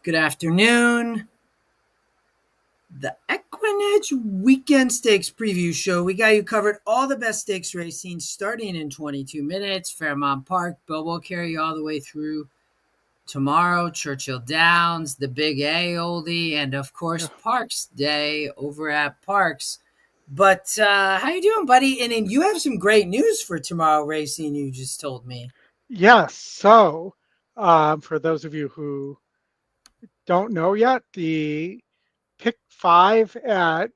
Good afternoon. The EquinEdge Weekend Stakes Preview Show. We got you covered all the best stakes racing starting in 22 minutes. Fairmont Park, but we'll carry you all the way through tomorrow. Churchill Downs, the Big A Oldie, and of course Parks Day over at Parks. But how you doing, buddy? And you have some great news for tomorrow racing. You just told me. Yes. For those of you who don't know yet, the pick five at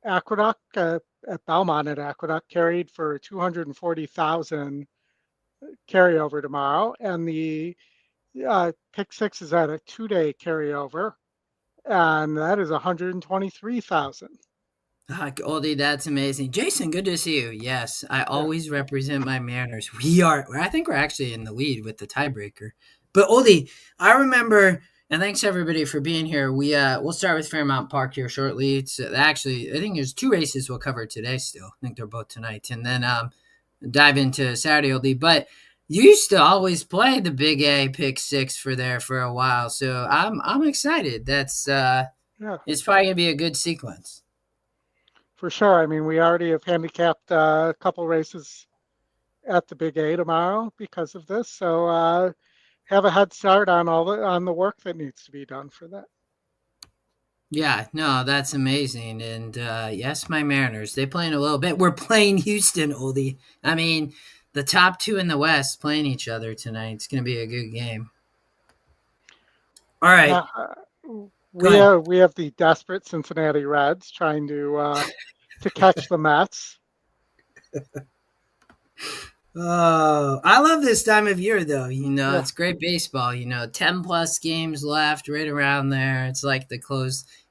Aqueduct, at Belmont at Aqueduct carried for 240,000 carryover tomorrow, and the pick six is at a 2-day carryover, and that is 123,000. Oldie, that's amazing. Jason, good to see you. Yes, I Yeah. always represent my Mariners. I think we're actually in the lead with the tiebreaker. But Oldie, I remember, and thanks everybody for being here. We'll start with Fairmount Park here shortly. It's actually, I think there's two races we'll cover today still. I think they're both tonight. And then dive into Saturday, Oldie. But you used to always play the Big A pick six for a while. So I'm excited. Yeah, It's probably gonna be a good sequence. for sure. I mean, we already have handicapped a couple races at the Big A tomorrow because of this. So have a head start on the work that needs to be done for that. Yeah, no, that's amazing. And yes, my Mariners, they playing a little bit. We're playing Houston, Oldie. I mean, the top two in the West playing each other tonight. It's going to be a good game. All right, Yeah, go we ahead. have the desperate Cincinnati Reds trying to catch the Mets. Oh, I love this time of year, though. Yeah, It's great baseball. 10 plus games left, right around there. It's like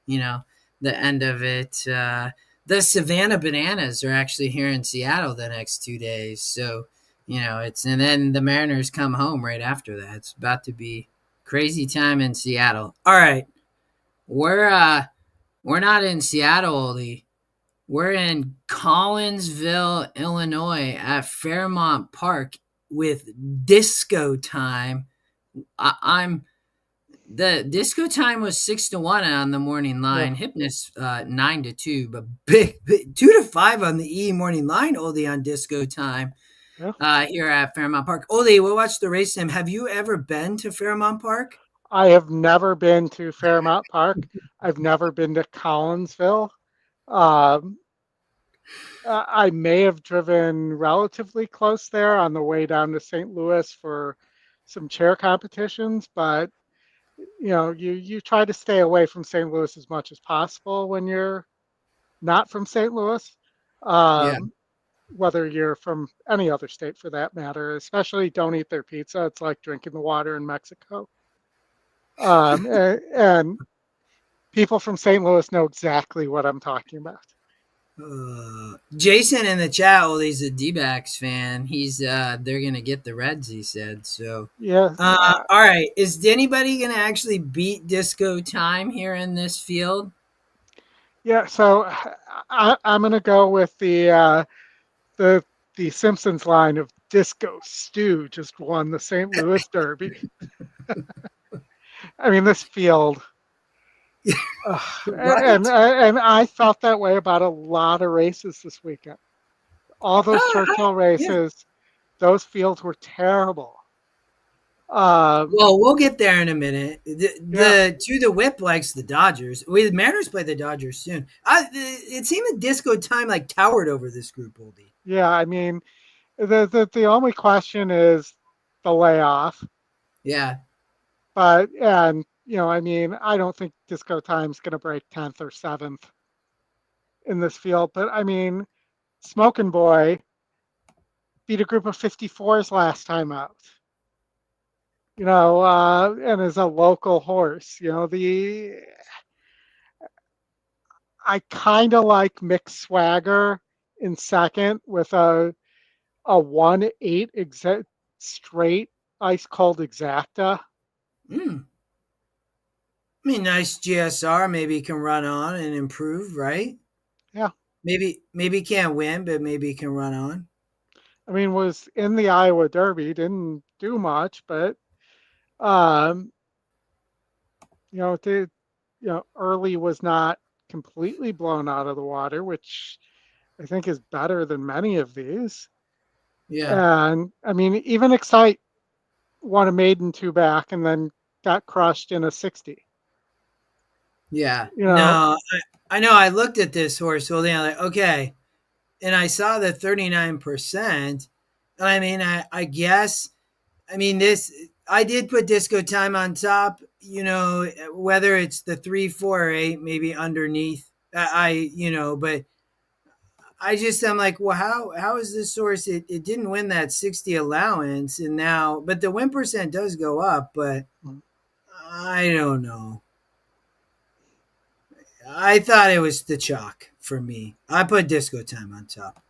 you know, the end of it. The Savannah Bananas are actually here in Seattle the next 2 days. So, and then the Mariners come home right after that. It's about to be crazy time in Seattle. All right. We're not in Seattle, Oldie. We're in Collinsville, Illinois at Fairmont Park with disco time. I'm the disco time was 6-1 on the morning yeah, line. Hypnus 9-2, but big 2-5 on the E morning line. Oldie on disco time yeah. here at Fairmont Park. Oldie, we'll watch the race. Sim. Have you ever been to Fairmont Park? I have never been to Fairmount Park. I've never been to Collinsville. Um, I may have driven relatively close there on the way down to St. Louis for some chair competitions, but you try to stay away from St. Louis as much as possible when you're not from St. Louis. Yeah. Um, whether you're from any other state for that matter, especially don't eat their pizza. It's like drinking the water in Mexico. And people from St. Louis know exactly what I'm talking about. Jason in the chat, well, he's a D-backs fan. They're gonna get the Reds. He said so. Yeah, All right, is anybody gonna actually beat Disco Time here in this field? yeah. So I'm gonna go with the the Simpsons line of Disco Stew just won the St. Louis Derby. I mean, this field. Right? And I felt that way about a lot of races this weekend. All those Churchill Yeah. races, those fields were terrible. Um, Well, we'll get there in a minute. yeah, The Whip likes the Dodgers. The Mariners play the Dodgers soon. It seemed that Disco Time like towered over this group, Oldie. yeah. I mean, the only question is the layoff, Yeah. but and I mean, I don't think Disco Time's going to break 10th or 7th in this field, but I mean, Smoking Boy beat a group of 54s last time out. And as a local horse, I kind of like Mick Swagger in second with a 1-8 straight ice cold exacta. Mm. I mean, nice GSR. Maybe he can run on and improve, right? Yeah, Maybe can't win, but maybe he can run on. I mean, was in the Iowa Derby, didn't do much, but um, The early was not completely blown out of the water, which I think is better than many of these. Yeah. And I mean, even Excite won a maiden two back and then got crushed in a 60. Yeah. You know, No, I know I looked at this horse holding. I'm like, okay. And I saw the 39%. And I mean, I guess, I mean, this, I did put disco time on top, whether it's the 3, 4, or 8, maybe underneath. But I'm like, well, how is this source? It didn't win that 60 allowance. And now, but the win percent does go up, but I don't know. I thought it was the chalk for me. I put disco time on top.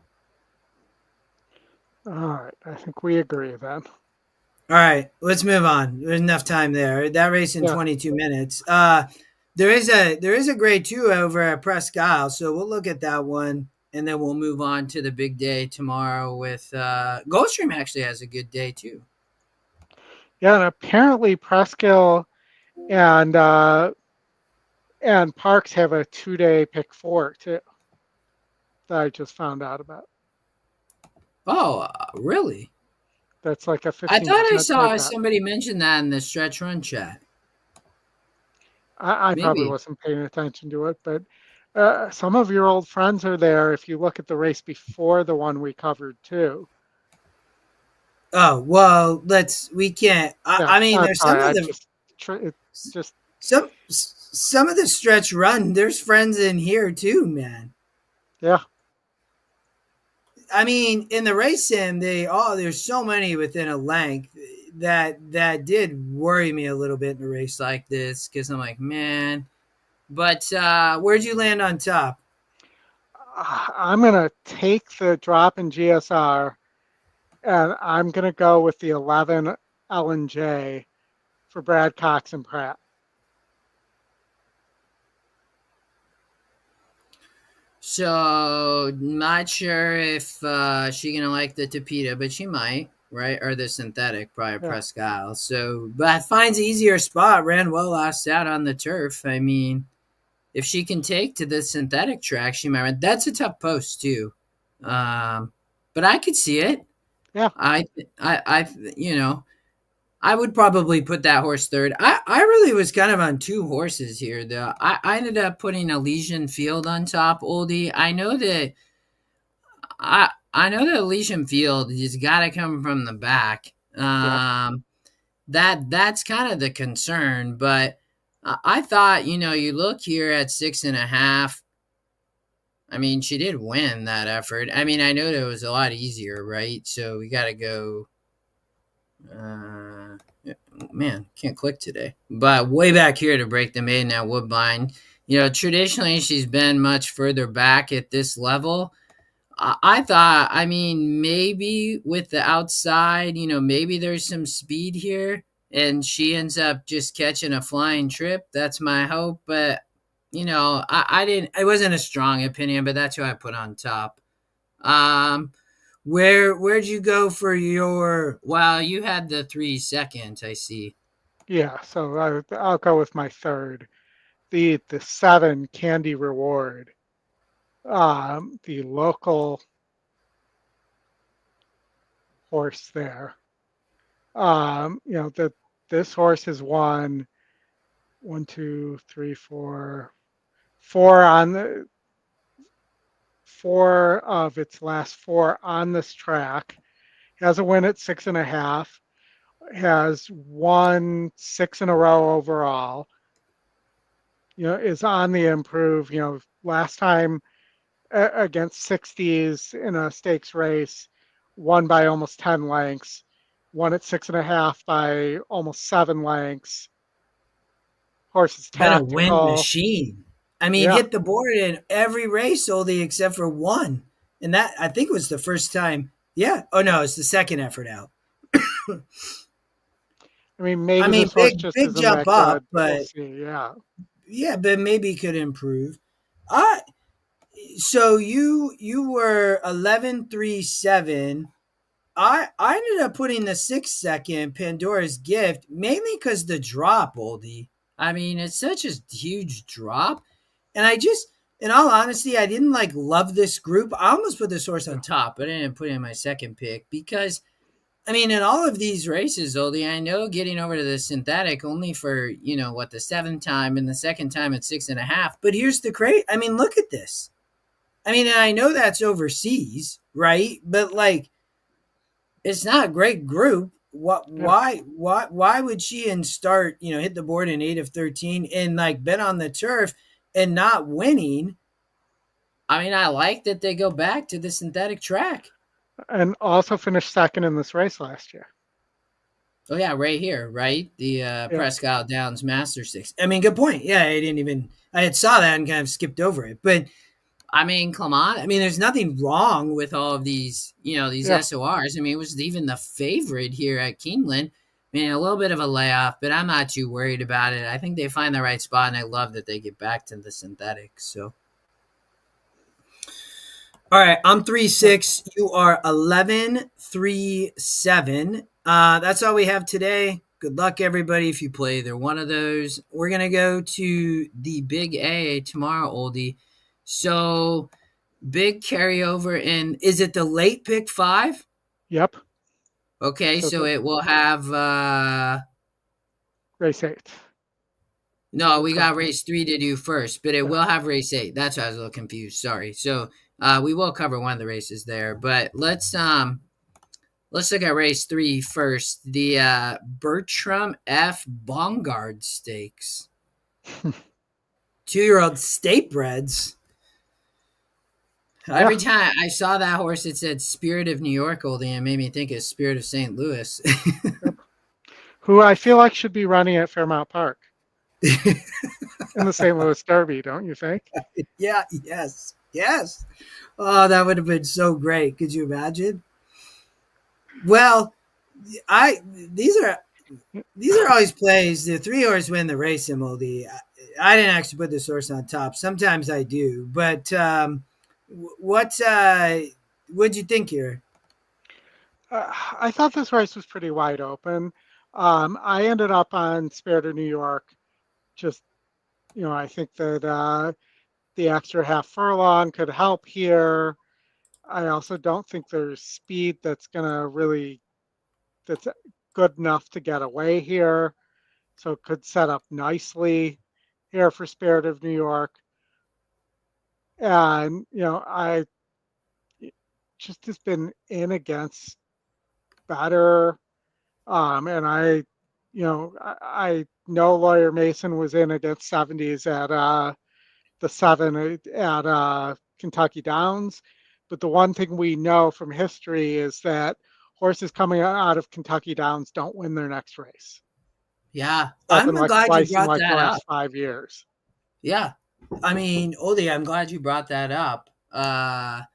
all right, I think we agree then. All right, let's move on. There's enough time there. That race in Yeah, 22 minutes. There is a grade 2 over at Presque Isle, so we'll look at that one, and then we'll move on to the big day tomorrow with Gulfstream. Actually has a good day too. yeah, and apparently Preskill and Parks have a 2 day pick four too that I just found out about. Oh, really? That's like a I thought I 15% saw takeout. somebody mention that in the stretch run chat. I probably Maybe. wasn't paying attention to it, but some of your old friends are there if you look at the race before the one we covered too. Oh well, we can't. Yeah, I mean, I'm there's some sorry. of I the it just some of the stretch run. There's friends in here too, man. yeah, I mean, in the race sim, there's so many within a length that did worry me a little bit in a race like this because I'm like, man. But where'd you land on top? I'm gonna take the drop in GSR and I'm gonna go with the 11 L&J for Brad Cox and Pratt. So not sure if she gonna like the Tapita, but she might, right? Or the synthetic, probably Yeah, Presque Isle. So, but finds easier spot. Ran well last out on the turf. I mean, if she can take to the synthetic track, she might run. That's a tough post too. But I could see it. yeah, I, I would probably put that horse third. I really was kind of on two horses here, though. I ended up putting Elysian Field on top, Oldie. I know that Elysian Field has got to come from the back. yep, That's kind of the concern, but I thought you look here at 6.5. I mean, she did win that effort. I mean, I know that it was a lot easier, right? So we got to go. Yeah, man, can't click today. But way back here to break the maiden at Woodbine. Traditionally she's been much further back at this level. I thought, I mean, maybe with the outside, maybe there's some speed here, and she ends up just catching a flying trip. That's my hope. But I didn't. It wasn't a strong opinion, but that's who I put on top. Um, where'd you go for your? Well, you had the 3 seconds. I see. yeah. So I'll go with my third, the 7 Candy Reward, the local horse there. That this horse has won one, two, three, four on the 4 of its last 4 on this track. Has a win at 6.5. Has won 6 in a row overall. Is on the improve. Last time against 60s in a stakes race, won by almost 10 lengths. Won at 6.5 by almost 7 lengths. Horse is Been a win tactical. machine. I mean, Yeah, hit the board in every race, only except for one, and that I think was the first time. Yeah. Oh no, it's the second effort out. I mean, I maybe mean, this horse big just big isn't jump that up, good. We'll but see. Yeah, yeah, but maybe could improve. I So you were 11.37. I ended up putting the 6 second Pandora's Gift mainly because the drop, Oldie. I mean, it's such a huge drop. And I just, in all honesty, I didn't like love this group. I almost put this horse Yeah. on top, but I didn't put it in my second pick because, I mean, in all of these races, Oldie, I know getting over to the synthetic only for, the seventh time and the second time at 6.5. But here's the crate. I mean, look at this. I mean, and I know that's overseas, right? But like, it's not a great group. What? Yeah. Why would she and start? Hit the board in 8 of 13 and like bet on the turf and not winning. I mean, I like that they go back to the synthetic track. And also finished second in this race last year. Oh yeah, right here, right? The Yeah. Prescott Downs Master Six. I mean, good point. Yeah, I had saw that and kind of skipped over it. But I mean, come on. I mean, there's nothing wrong with all of these, these Yeah. SORs. I mean, it was even the favorite here at Keeneland. I mean, a little bit of a layoff, but I'm not too worried about it. I think they find the right spot, and I love that they get back to the synthetic. So, all right, I'm 3-6. You are 11-3-7. That's all we have today. Good luck, everybody, if you play either one of those. We're going to go to the Big A tomorrow, Oldie. So, big carryover in, is it the late pick 5? Yep. Okay, So so it will have, race 8. no, we got race 3 to do first, but it will have race 8. That's why I was a little confused. Sorry. So, we will cover one of the races there, but let's look at race 3 first. The Bertram F. Bongard Stakes. 2-year-old state breds. Every time I saw that horse, it said Spirit of New York, Oldie, and it made me think of Spirit of St. Louis. Yep. Who I feel like should be running at Fairmount Park in the St. Louis Derby, don't you think? Yeah, yes. Oh, that would have been so great. Could you imagine? Well, these are always plays. The 3 horse win the race, Moldy. I didn't actually put this horse on top. Sometimes I do, but what'd you think here? I thought this race was pretty wide open. I ended up on Spirit of New York. Just, I think that the extra half furlong could help here. I also don't think there's speed that's good enough to get away here. So it could set up nicely here for Spirit of New York. And, I just has been in against better. And I know Lawyer Mason was in against 70s at the 7 at Kentucky Downs. But the one thing we know from history is that horses coming out of Kentucky Downs don't win their next race. Yeah, Happened I'm like glad you twice in brought like the that up. last 5 years. Yeah, I mean, Oldie, I'm glad you brought that up. That's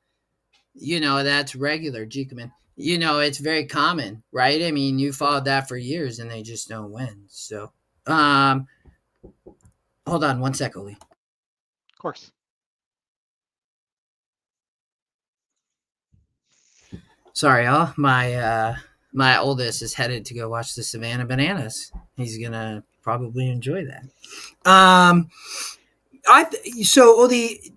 regular, Geekman. It's very common, right? I mean, you followed that for years and they just don't win. So, hold on one sec, Oldie. Of course. Sorry, y'all. My oldest is headed to go watch the Savannah Bananas. He's gonna probably enjoy that. So Oldie,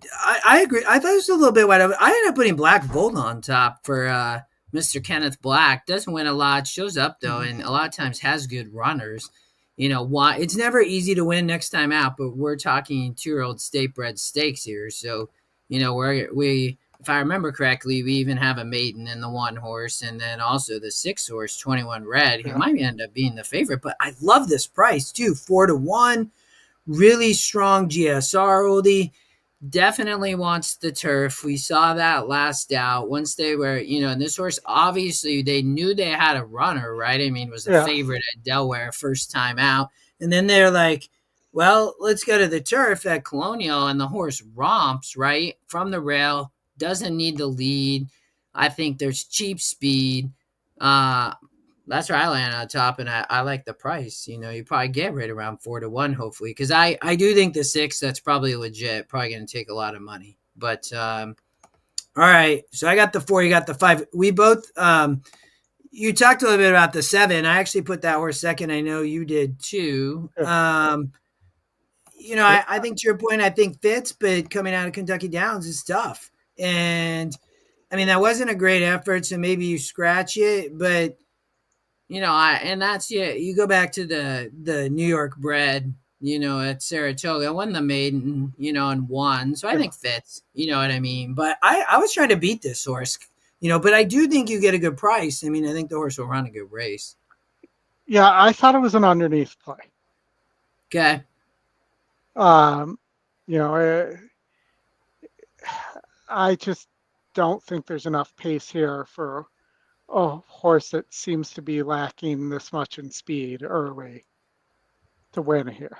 I agree. I thought it was a little bit wide open. I ended up putting Black Volt on top for Mr. Kenneth Black. Doesn't win a lot, shows up though, and a lot of times has good runners. Why it's never easy to win next time out, but we're talking 2-year-old state bred stakes here. So, we if I remember correctly, we even have a maiden in the 1 horse, and then also the 6 horse, 21 Red, who might end up being the favorite. But I love this price too, 4-1. Really strong GSR, Oldie. Definitely wants the turf. We saw that last out once they were, and this horse, obviously, they knew they had a runner, right? I mean, was a favorite at Delaware first time out. And then they're like, well, let's go to the turf at Colonial. And the horse romps, right? From the rail, doesn't need the lead. I think there's cheap speed. That's where I land on top, and I like the price. You probably get right around 4-1, hopefully, because I do think the 6, that's probably legit, probably going to take a lot of money. But all right, so I got the 4, you got the 5. We both you talked a little bit about the 7. I actually put that horse second. I know you did too. I think to your point, I think fits, but coming out of Kentucky Downs is tough. And I mean, that wasn't a great effort, so maybe you scratch it, but and that's yeah. You go back to the New York bred, at Saratoga, won the maiden, and won. So I Yeah. think fits. You know what I mean? But I was trying to beat this horse, but I do think you get a good price. I mean, I think the horse will run a good race. Yeah, I thought it was an underneath play. Okay. Um, you know, I just don't think there's enough pace here for a horse that seems to be lacking this much in speed early to win here.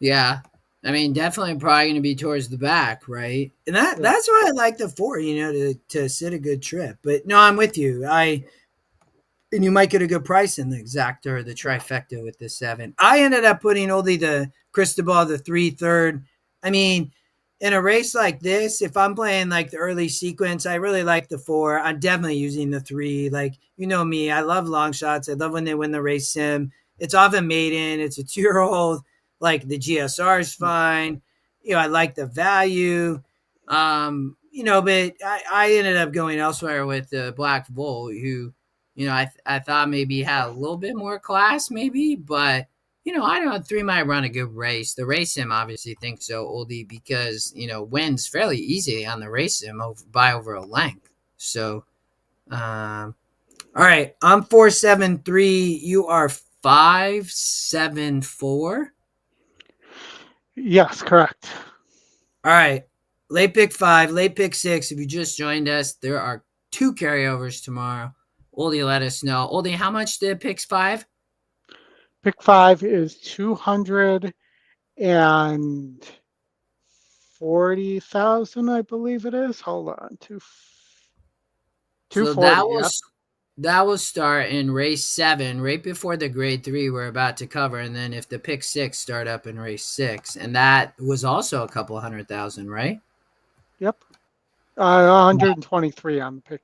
Yeah. I mean, definitely probably going to be towards the back, right? And Yeah. that's why I like the 4, to sit a good trip. But no, I'm with you. And you might get a good price in the exacta or the Yeah. trifecta with the 7. I ended up putting only the Cristobal, the 3 third. I mean, in a race like this, if I'm playing like the early sequence, I really like the 4. I'm definitely using the 3. Like, me, I love long shots. I love when they win the race sim. It's often maiden. It's a 2-year-old. Like the GSR is fine. I like the value. But I ended up going elsewhere with the Black Bull, who I thought maybe he had a little bit more class, maybe, but I don't know. 3 might run a good race. The race sim obviously thinks so, Oldie, because wins fairly easily on the race sim by over a length. So, all right, I'm 473. You are 574. Yes, correct. All right, late pick 5, late pick 6. If you just joined us, there are 2 carryovers tomorrow. Oldie, let us know. Oldie, how much did picks 5? Pick 5 is 240,000, I believe it is. Hold on, So 240. Yep. that will start in race 7, right before the grade 3 we're about to cover, and then if the pick 6 start up in race 6, and that was also a couple 100,000, right? Yep. 123 on the pick.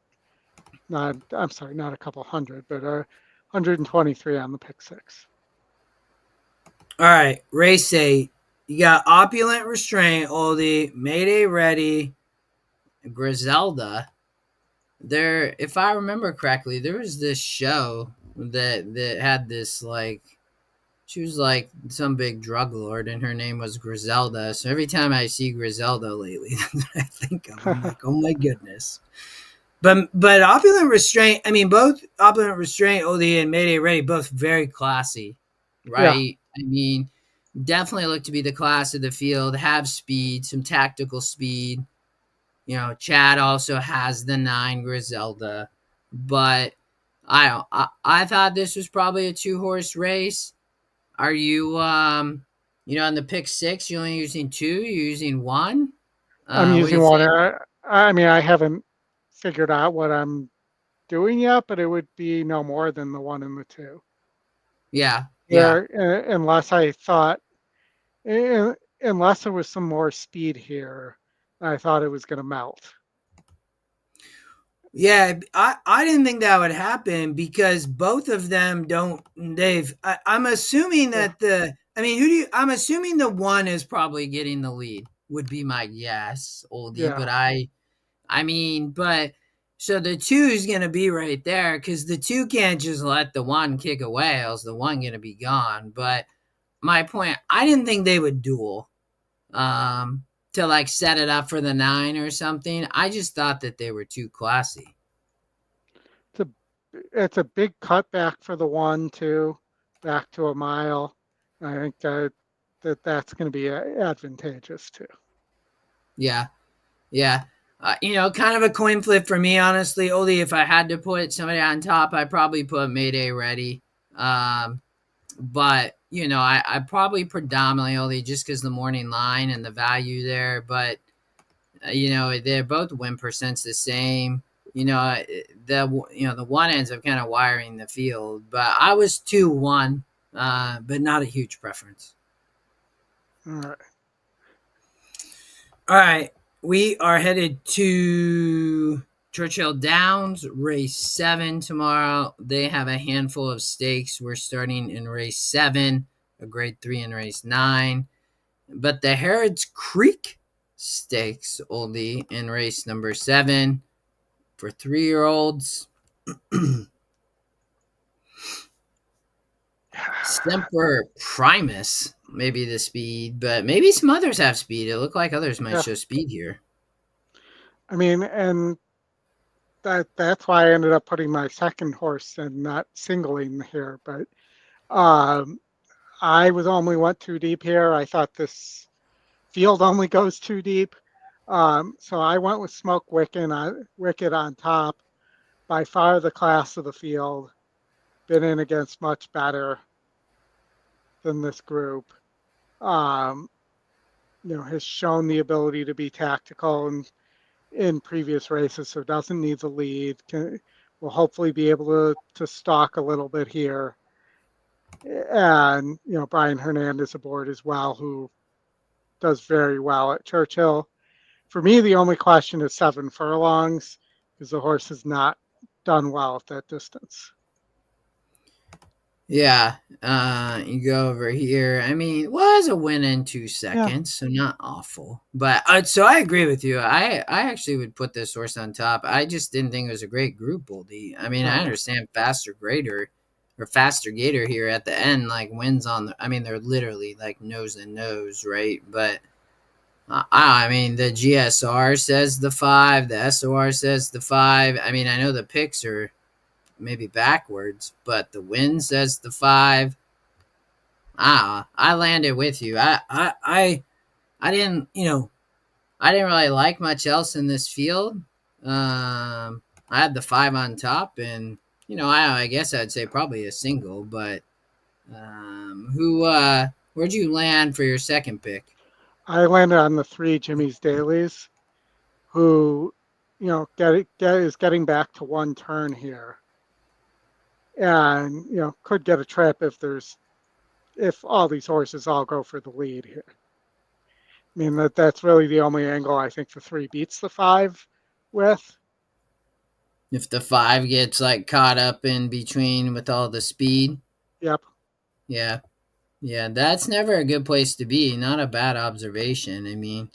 Not, I'm sorry, not a couple hundred, but 123 on the pick 6. All right, race 8. You got Opulent Restraint, Oldie, Mayday Ready, Griselda. There, if I remember correctly, there was this show that had this like she was like some big drug lord, and her name was Griselda. So every time I see Griselda lately, that's what I think of. I'm like, oh my goodness. But Opulent Restraint, I mean, both Opulent Restraint, Oldie, and Mayday Ready, both very classy, Yeah. right? I mean, definitely look to be the class of the field, have speed, some tactical speed. Chad also has the 9 Griselda, but I thought this was probably a 2-horse race. Are you on the pick 6? You only using 2? You using 1? I'm What do using you one. think? I mean, I haven't figured out what I'm doing yet, but it would be no more than the 1 and the 2. Yeah, yeah. There, unless I thought, unless there was some more speed here, I thought it was going to melt. Yeah, I didn't think that would happen because both of them don't. I'm assuming Yeah, that I mean, I'm assuming the 1 is probably getting the lead. Would be my guess, Oldie. yeah. But but so the 2 is gonna be right there because the 2 can't just let the 1 kick away, else the 1 gonna be gone. But my point, I didn't think they would duel. To like set it up for the 9 or something. I just thought that they were too classy. It's a it's a big cutback for the 1 too, back to a mile. I think that's going to be advantageous too. Yeah, yeah. Kind of a coin flip for me, honestly. Only if I had to put somebody on top, I'd probably put Mayday Ready. But I probably predominantly only just because the morning line and the value there. But they're both win percents the same. The 1 ends up kind of wiring the field, but I was 2-1, but not a huge preference. All right. All right, we are headed to Churchill Downs, race 7 tomorrow. They have a handful of stakes. We're starting in race 7. a grade 3 in race 9. But the Harrods Creek Stakes, Oldie, in race number 7 for 3-year-olds. Semper Primus, maybe the speed, but maybe some others have speed. It looked like others might Yeah. show speed here. I mean, and that's why I ended up putting my second horse and not singling here. But um, I was only went too deep here. I thought this field only goes too deep. So I went with Wicked on top. By far the class of the field. Been in against much better than this group. Um, has shown the ability to be tactical in previous races, so doesn't need the lead. Will hopefully be able to stalk a little bit here. And, Brian Hernandez aboard as well, who does very well at Churchill. For me, the only question is 7 furlongs because the horse has not done well at that distance. Yeah, you go over here. I mean, was a win in 2 Yeah. seconds, so not awful. But so I agree with you. I actually would put this horse on top. I just didn't think it was a great group, Boldy. I mean, I No. understand faster Gator here at the end, like wins on the. I mean, they're literally like nose and nose, right? But I mean, the GSR says the 5, the SOR says the 5. I mean, I know the picks are maybe backwards, but the win says the 5. I landed with you. I didn't, I didn't really like much else in this field. I had the 5 on top, and I guess I'd say probably a single. But where'd you land for your second pick? I landed on the 3 Jimmy's Dailies, who, is getting back to one turn here. And, could get a trip if all these horses all go for the lead here. I mean, that's really the only angle I think the 3 beats the 5 with. If the 5 gets like caught up in between with all the speed, Yep. yeah, yeah, that's never a good place to be. Not a bad observation. I mean,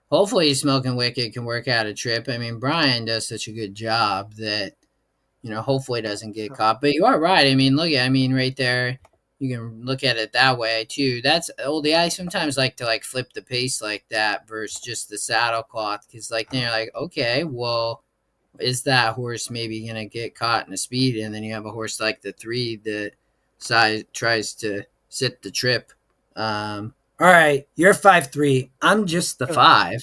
hopefully Smoking Wicked can work out a trip. I mean, Brian does such a good job that hopefully doesn't get caught. But you are right. I mean, right there, you can look at it that way too. That's Oldie. I sometimes like to like flip the pace like that versus just the saddle cloth because like then you're like, okay, well, is that horse maybe gonna get caught in a speed, and then you have a horse like the 3 that tries to sit the trip. All right, you're 5-3. I'm just the Yeah.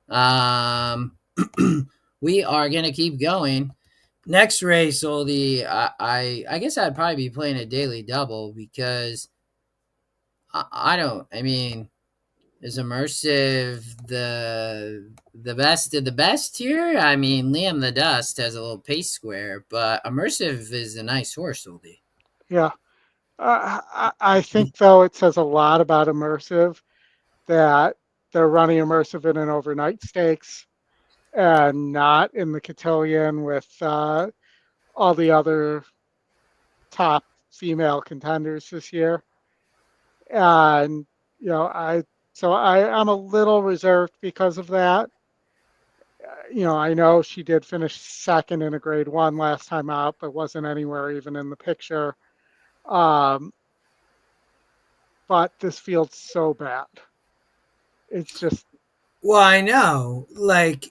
5. Um, we are gonna keep going. Next race, Oldie, I guess I'd probably be playing a daily double because I don't. I mean, is Immersive the best of the best here? I mean, Liam the Dust has a little pace square, but Immersive is a nice horse, Oldie. Yeah. I think, though, it says a lot about Immersive that they're running Immersive in an overnight stakes and not in the cotillion with all the other top female contenders this year. And, I'm a little reserved because of that. I know she did finish second in a grade 1 last time out, but wasn't anywhere even in the picture. Um, but this field's so bad. It's just, Well, I know. Like,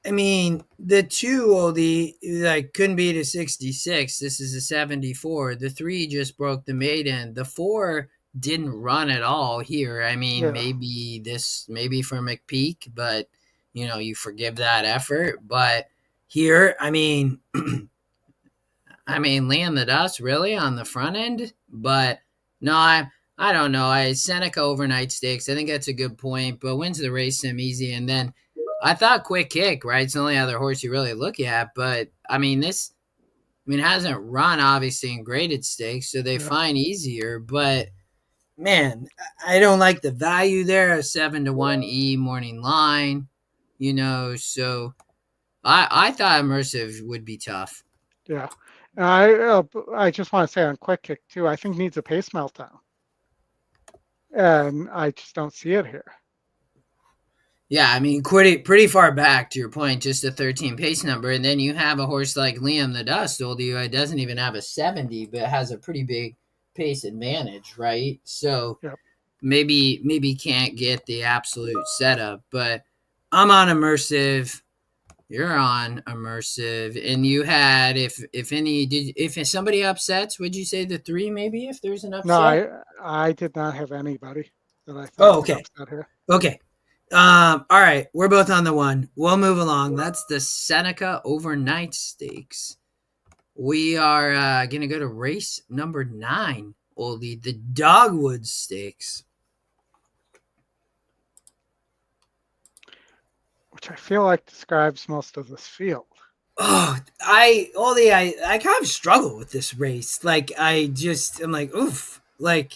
I mean, the 2 Oldie like couldn't beat a 66. This is a 74. The 3 just broke the maiden. The 4 didn't run at all here. I mean, yeah, maybe for McPeak, but you forgive that effort. But here, Liam the Dust really on the front end, but no, I don't know. Seneca overnight stakes. I think that's a good point, but wins the race sim easy, and then I thought Quick Kick, right? It's the only other horse you really look at, but hasn't run obviously in graded stakes, so they yeah, find easier. But man, I don't like the value there. A 7-1 morning line, So I thought Immersive would be tough. yeah. I just want to say on Quick Kick too. I think needs a pace meltdown. and I just don't see it here. Yeah, I mean, pretty far back to your point, just a 13 pace number, and then you have a horse like Liam the Dust, Oldie, who doesn't even have a 70, but has a pretty big pace advantage, right? So Yep. maybe can't get the absolute setup, but I'm on immersive. You're on immersive, and you had if any did if somebody upsets, would you say the three maybe if there's an No, upset? I did not have anybody that I thought Oh, could okay, upset here. okay. All right, we're both on the one. We'll move along. That's the Seneca Overnight Stakes. We are gonna go to race number 9, Oldie, the Dogwood Stakes. Which I feel like describes most of this field. Oh, I kind of struggle with this race. Like I'm like, oof. Like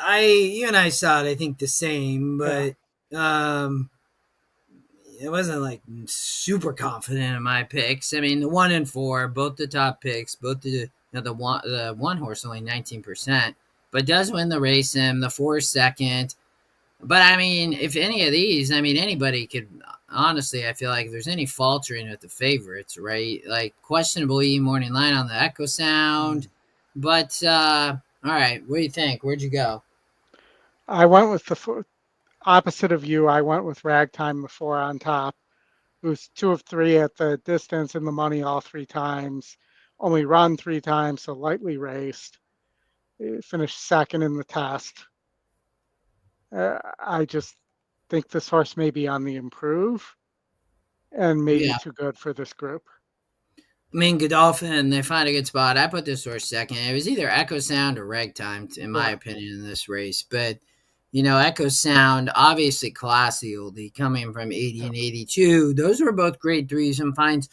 you and I saw it, I think the same, Yeah. but um it wasn't like super confident in my picks. I mean, the 1 and 4, both the top picks, both the one horse only 19%, but does win the race in the 4 second. But I mean, if any of these, I mean, anybody could. Honestly, I feel like if there's any faltering with the favorites, right? Like questionable morning line on the Echo Sound. But all right, what do you think? Where'd you go? I went with the opposite of you. I went with Ragtime, the four on top, who's 2 of 3 at the distance and the money all 3 times. Only run 3 times, so lightly raced. Finished second in the test. I just think this horse may be on the improve and maybe Yeah, too good for this group. I mean, Godolphin, they find a good spot. I put this horse second. It was either Echo Sound or Ragtime, in my Yeah. opinion, in this race. But, Echo Sound, obviously classy oldie, coming from 80 Yep. and 82. Those were both grade threes and finds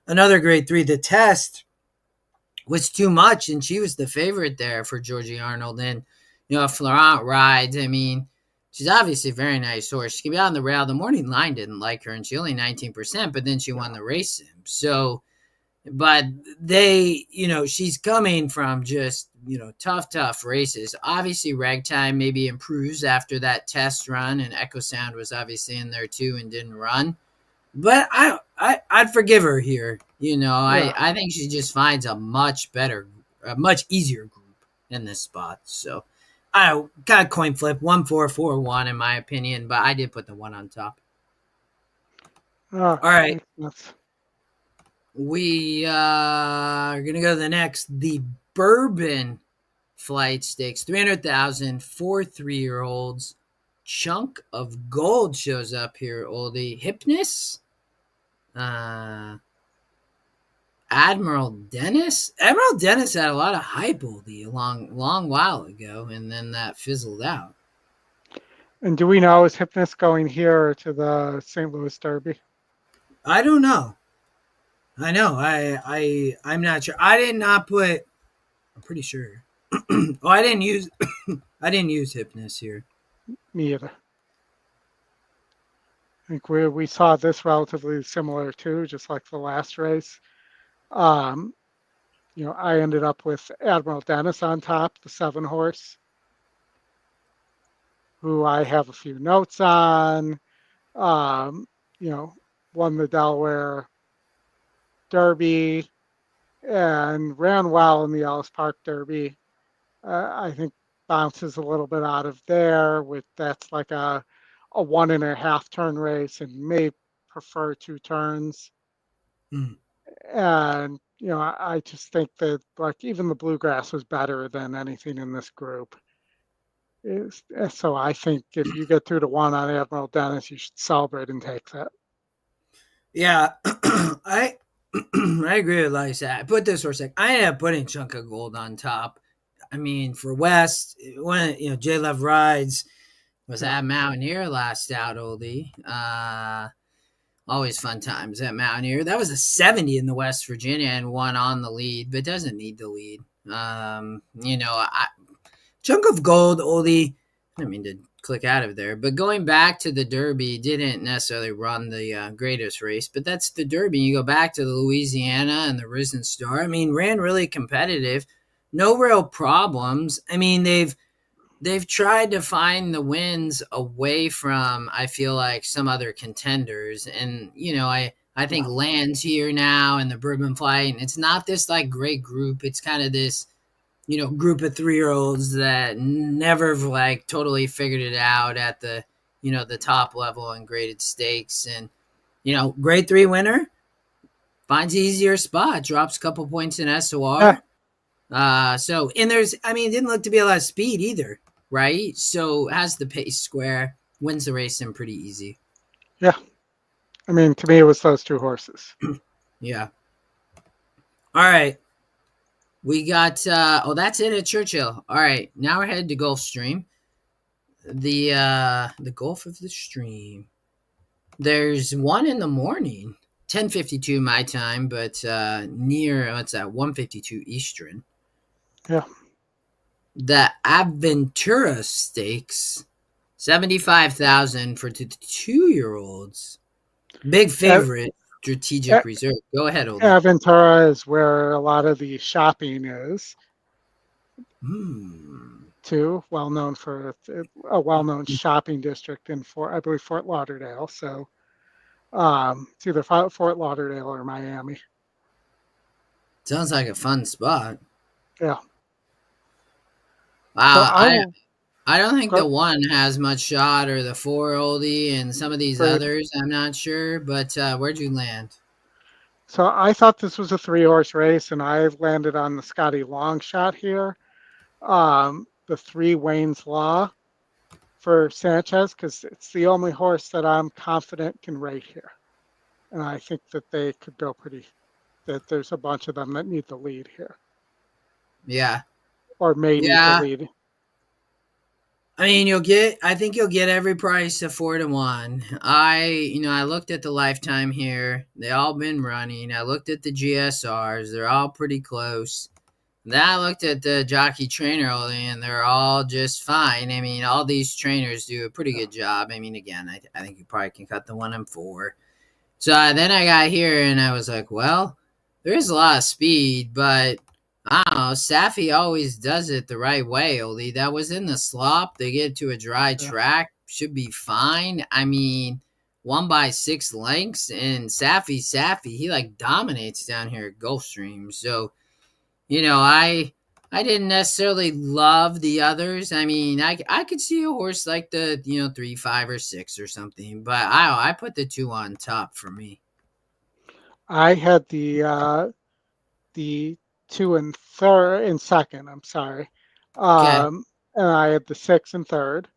another grade three. The test was too much, and she was the favorite there for Georgie Arnold. And, Florent rides, I mean, she's obviously a very nice horse. She can be on the rail. The morning line didn't like her, and she only 19%, but then she won Yeah. the race. So, but she's coming from just tough races. Obviously Ragtime maybe improves after that test run, and Echo Sound was obviously in there too and didn't run, but I'd forgive her here. Yeah. I think she just finds a much easier group in this spot. So I got a coin flip 1-4-4-1 in my opinion, but I did put the one on top. All right, Makes sense. we are gonna go to the next, the Bourbon Flight Stakes, 300,000 for 3-year-olds. Chunk of Gold shows up here. Oldie Hypnus, uh, Admiral Dennis had a lot of hype, Oldie, a long while ago, and then that fizzled out. And do we know, is Hypnus going here or to the St. Louis Derby? I don't know. I know. I'm not sure. I did not put. I'm pretty sure. Oh, I didn't use. I didn't use Hypnus here. Me either. I think we saw this relatively similar too, just like the last race. Um, I ended up with Admiral Dennis on top, the 7 horse, who I have a few notes on. Um, you know, won the Delaware Derby and ran well in the Ellis Park Derby. I think bounces a little bit out of there with that's like a 1.5 turn race and may prefer 2 turns. Hmm. And I just think that like even the bluegrass was better than anything in this group. So I think if you get 2-1 on Admiral Dennis, you should celebrate and take that. Yeah, I I agree with Lisa. I put this horse like I ended up putting Chunk of Gold on top. I mean, for West, when J Love rides was Yeah. at Mountaineer last out, Oldie. Always fun times at Mountaineer. That was a 70 in the West Virginia and one on the lead, but doesn't need the lead. Chunk of Gold, Oldie. I didn't mean to click out of there, but going back to the Derby, didn't necessarily run the greatest race, but that's the Derby. You go back to the Louisiana and the Risen Star. I mean, ran really competitive. no real problems. I mean, they've tried to find the wins away from, I feel like, some other contenders, and I think Yeah. Land's here now and the Bourbon Flight, and it's not this like great group. It's kind of this group of 3-year-olds that never like totally figured it out at the top level in graded stakes, and grade 3 winner finds easier spot, drops a couple points in Yeah. SOR. So, and it didn't look to be a lot of speed either, right? So has the pace square, wins the race in pretty easy. Yeah. I mean, to me, it was those two horses. Yeah. All right. We got that's it at Churchill. All right. Now we're headed to Gulfstream. The Gulf of the Stream. There's one in the morning, 10:52 my time, but near what's that, 1:52 Eastern. Yeah. The Aventura Stakes, 75,000 for the 2-year-olds. Big A- favorite, Strategic A- Reserve. Go ahead, Oldy. Aventura is where a lot of the shopping is, Hmm. too. Well known for a well-known shopping district in I believe, Fort Lauderdale. So it's either Fort Lauderdale or Miami. Sounds like a fun spot. Yeah. So Wow, I I will I don't think the go one has much shot, or the 4 Oldie, and some of these for. others. I'm not sure, but where'd you land? So I thought this was a three-horse race, and I've landed on the Scotty Long shot here. The three Wayne's Law for Sanchez, because it's the only horse that I'm confident can rate here. And I think that they could go that there's a bunch of them that need the lead here, Yeah, or may need the yeah. lead. I mean, I think you'll get every price of 4-1. I looked at the lifetime here. They all been running. I looked at the GSRs. They're all pretty close. Then I looked at the jockey trainer Ollie, and they're all just fine. I mean, all these trainers do a pretty Yeah. good job. I mean, again, I think you probably can cut the 1 and 4. So then I got here and I was like, well, there is a lot of speed, but I don't know. Safi always does it the right way, Oli. That was in the slop. They get to a dry Yeah. track. Should be fine. I mean, 1 by 6 lengths, and Safi, he like dominates down here at Gulfstream. So, I didn't necessarily love the others. I mean, I could see a horse like the 3, 5, or 6 or something, but I put the 2 on top for me. I had the two and third and second. I'm sorry, Okay. and I had the six and third.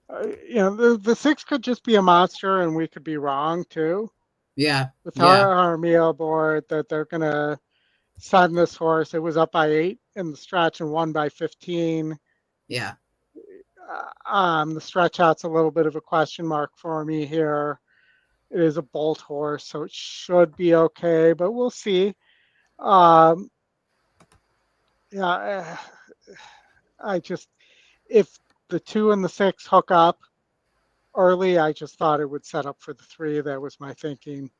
The six could just be a monster, and we could be wrong too. Yeah. With Yeah. our meal board, that they're gonna send this horse. It was up by 8 in the stretch and 1 by 15. Yeah. The stretch out's a little bit of a question mark for me here. It is a bolt horse, so it should be okay, but we'll see. Um, yeah, I just, if the 2 and the 6 hook up early, I just thought it would set up for the 3. That was my thinking.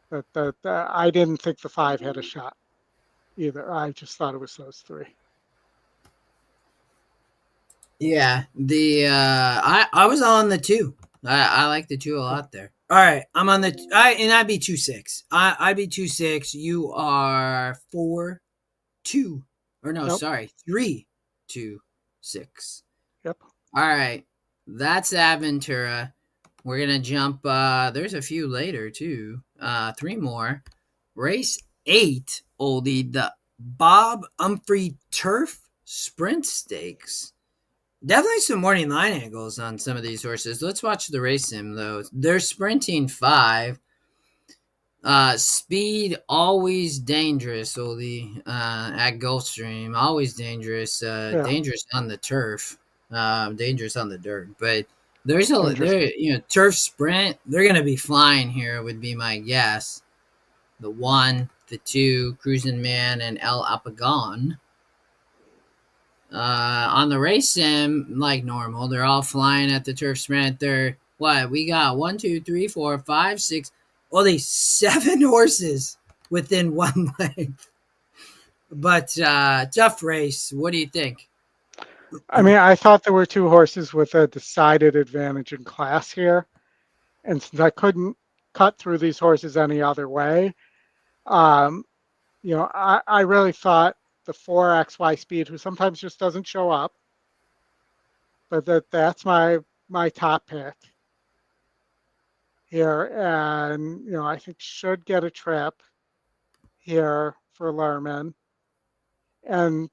But I didn't think the 5 had a shot either. I just thought it was those 3. Yeah. I was on the 2. I like the 2 a lot there. All right, I'm on the I'd be 2-6. I'd be 2-6. You are 4-2, or no, Nope. sorry, 3-2-6. Yep. All right, that's Aventura. We're gonna jump. There's a few later too. 3 more. Race 8, Oldie, the Bob Humphrey Turf Sprint Stakes. Definitely some morning line angles on some of these horses. Let's watch the race sim though. They're sprinting 5. Speed always dangerous, Oldie. At Gulfstream, always dangerous. Yeah. Dangerous on the turf. Dangerous on the dirt. But Dangerous. turf sprint. They're gonna be flying here, would be my guess. The 1, the 2, Cruising Man, and El Apagon. On the race sim, like normal, they're all flying at the turf sprint. They're what we got 1, 2, 3, 4, 5, 6, only 7 horses within 1 length. but tough race. What do you think? I mean, I thought there were two horses with a decided advantage in class here. And since I couldn't cut through these horses any other way, um, I really thought the 4XY Speed, who sometimes just doesn't show up, but that's my top pick here. And, I think should get a trip here for Lerman. And,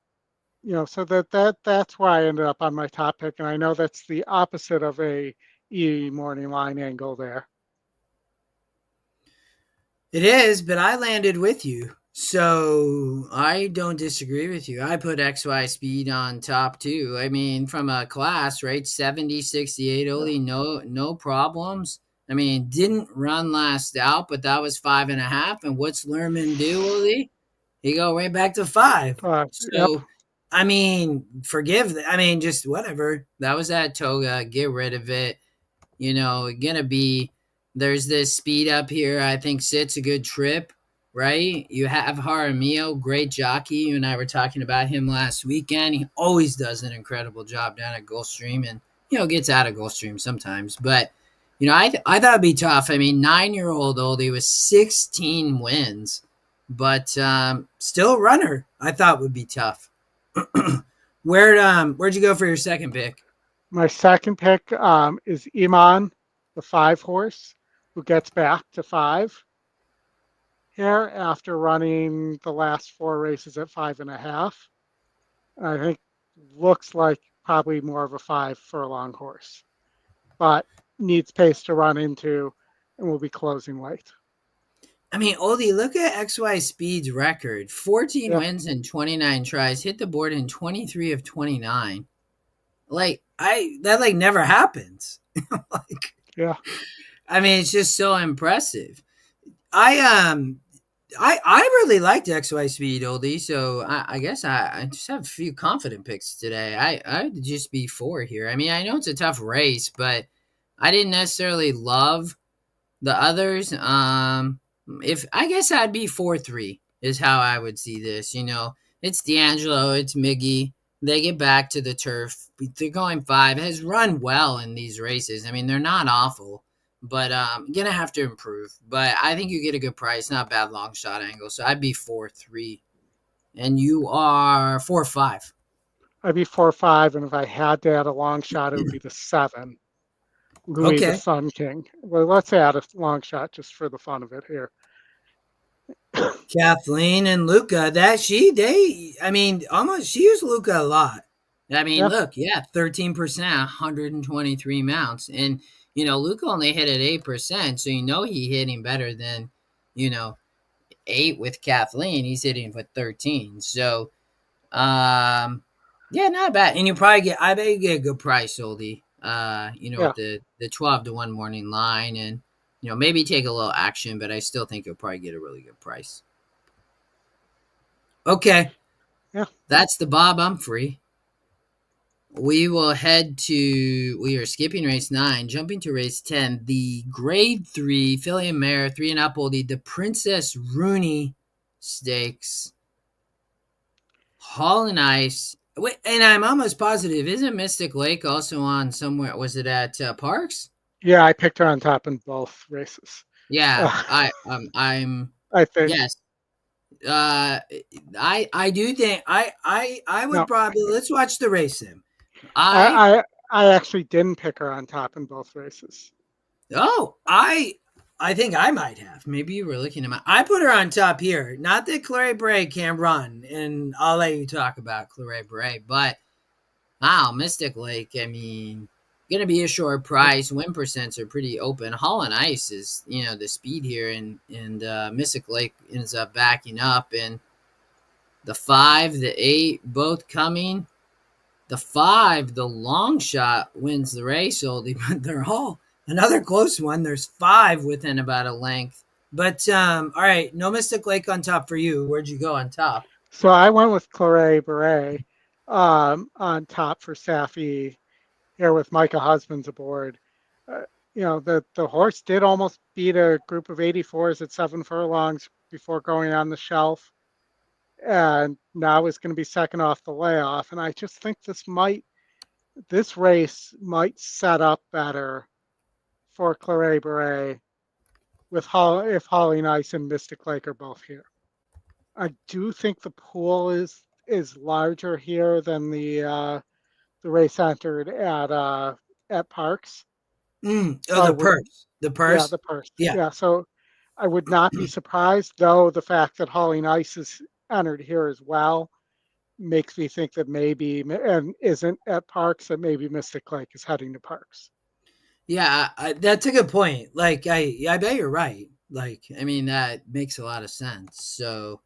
so that's why I ended up on my top pick. And I know that's the opposite of a E morning line angle there. It is, but I landed with you. So I don't disagree with you. I put XY Speed on top too. I mean, from a class, right? 70, 68, Yeah. only no problems. I mean, didn't run last out, but that was 5.5. And what's Lerman do, Oldy? He go right back to 5. Yep. So I mean, I mean, just whatever. That was at Toga. Get rid of it. Gonna be there's this speed up here. I think sits a good trip, right? You have Jaramillo, great jockey. You and I were talking about him last weekend. He always does an incredible job down at Gulfstream, and gets out of Gulfstream sometimes. But I thought it'd be tough. I mean, 9-year-old Oldie with 16 wins, but still a runner. I thought would be tough. Where'd you go for your second pick? My second pick is Iman, the 5 horse, who gets back to 5 here after running the last 4 races at 5.5. I think looks like probably more of a 5 furlong horse, but needs pace to run into and will be closing late. I mean, Oldie, look at XY Speed's record. 14 Yeah, wins and 29 tries, hit the board in 23 of 29. That never happens. like yeah. I mean, it's just so impressive. I really liked XY Speed, Oldie, so I guess I just have a few confident picks today. I'd just be 4 here. I mean, I know it's a tough race, but I didn't necessarily love the others. If I guess I'd be 4-3 is how I would see this. It's D'Angelo, it's Miggy. They get back to the turf. They're going 5. Has run well in these races. I mean, they're not awful, but gonna have to improve. But I think you get a good price, not bad long shot angle. So I'd be 4-3, and you are 4-5. I'd be 4-5, and if I had to add a long shot, it would be the 7, Louis the Okay. Sun King. Well, let's add a long shot just for the fun of it here. Kathleen and Luca, I mean, almost, she used Luca a lot. I mean, Yeah, look, yeah, 13%, 123 mounts. And, Luca only hit at 8%. So, he hitting better than, you know, 8 with Kathleen. He's hitting with 13. So, yeah, not bad. And I bet you get a good price, Oldie. yeah. With the 12-1 morning line, and, maybe take a little action, but I still think you'll probably get a really good price. Okay, Yeah. that's the Bob Humphrey. We are skipping race 9, jumping to race 10, the grade 3 filly and mare, 3.5 oldie, the Princess Rooney Stakes. Hall and Ice. Wait, and I'm almost positive, isn't Mystic Lake also on somewhere? Was it at Parks? Yeah, I picked her on top in both races. Yeah, Uh, I'm I think. yes. I do think I would No, probably, let's watch the race then. I I, I I actually didn't pick her on top in both races. Oh, I think I might have. Maybe you were looking at my. I put her on top here. Not that Clary Bray can't run, and I'll let you talk about Clary Bray, but wow, Mystic Lake. I mean, gonna be a short price. Win percents are pretty open. Hall and Ice is the speed here, and Mystic Lake ends up backing up, and the 5, the 8, both coming. The 5, the long shot, wins the race, Oldie, but they're all another close one. There's 5 within about a length. But all right, no Mystic Lake on top for you. Where'd you go on top? So I went with Claret Beret on top for Safi here with Micah Husbands aboard. Uh, the horse did almost beat a group of 84s at 7 furlongs before going on the shelf. and now is going to be second off the layoff. And I just think this race might set up better for Claret Beret if Holly Nice and Mystic Lake are both here. I do think the pool is larger here than the race entered at Parks. Oh, So I the would, purse. The yeah, purse. the purse. Yeah. Yeah, so I would not be surprised, though the fact that Holly Nice is entered here as well makes me think that maybe, and isn't at Parks, that maybe Mystic Lake is heading to Parks. Yeah, that's a good point. Like, I bet you're right. Like, I mean, that makes a lot of sense. So,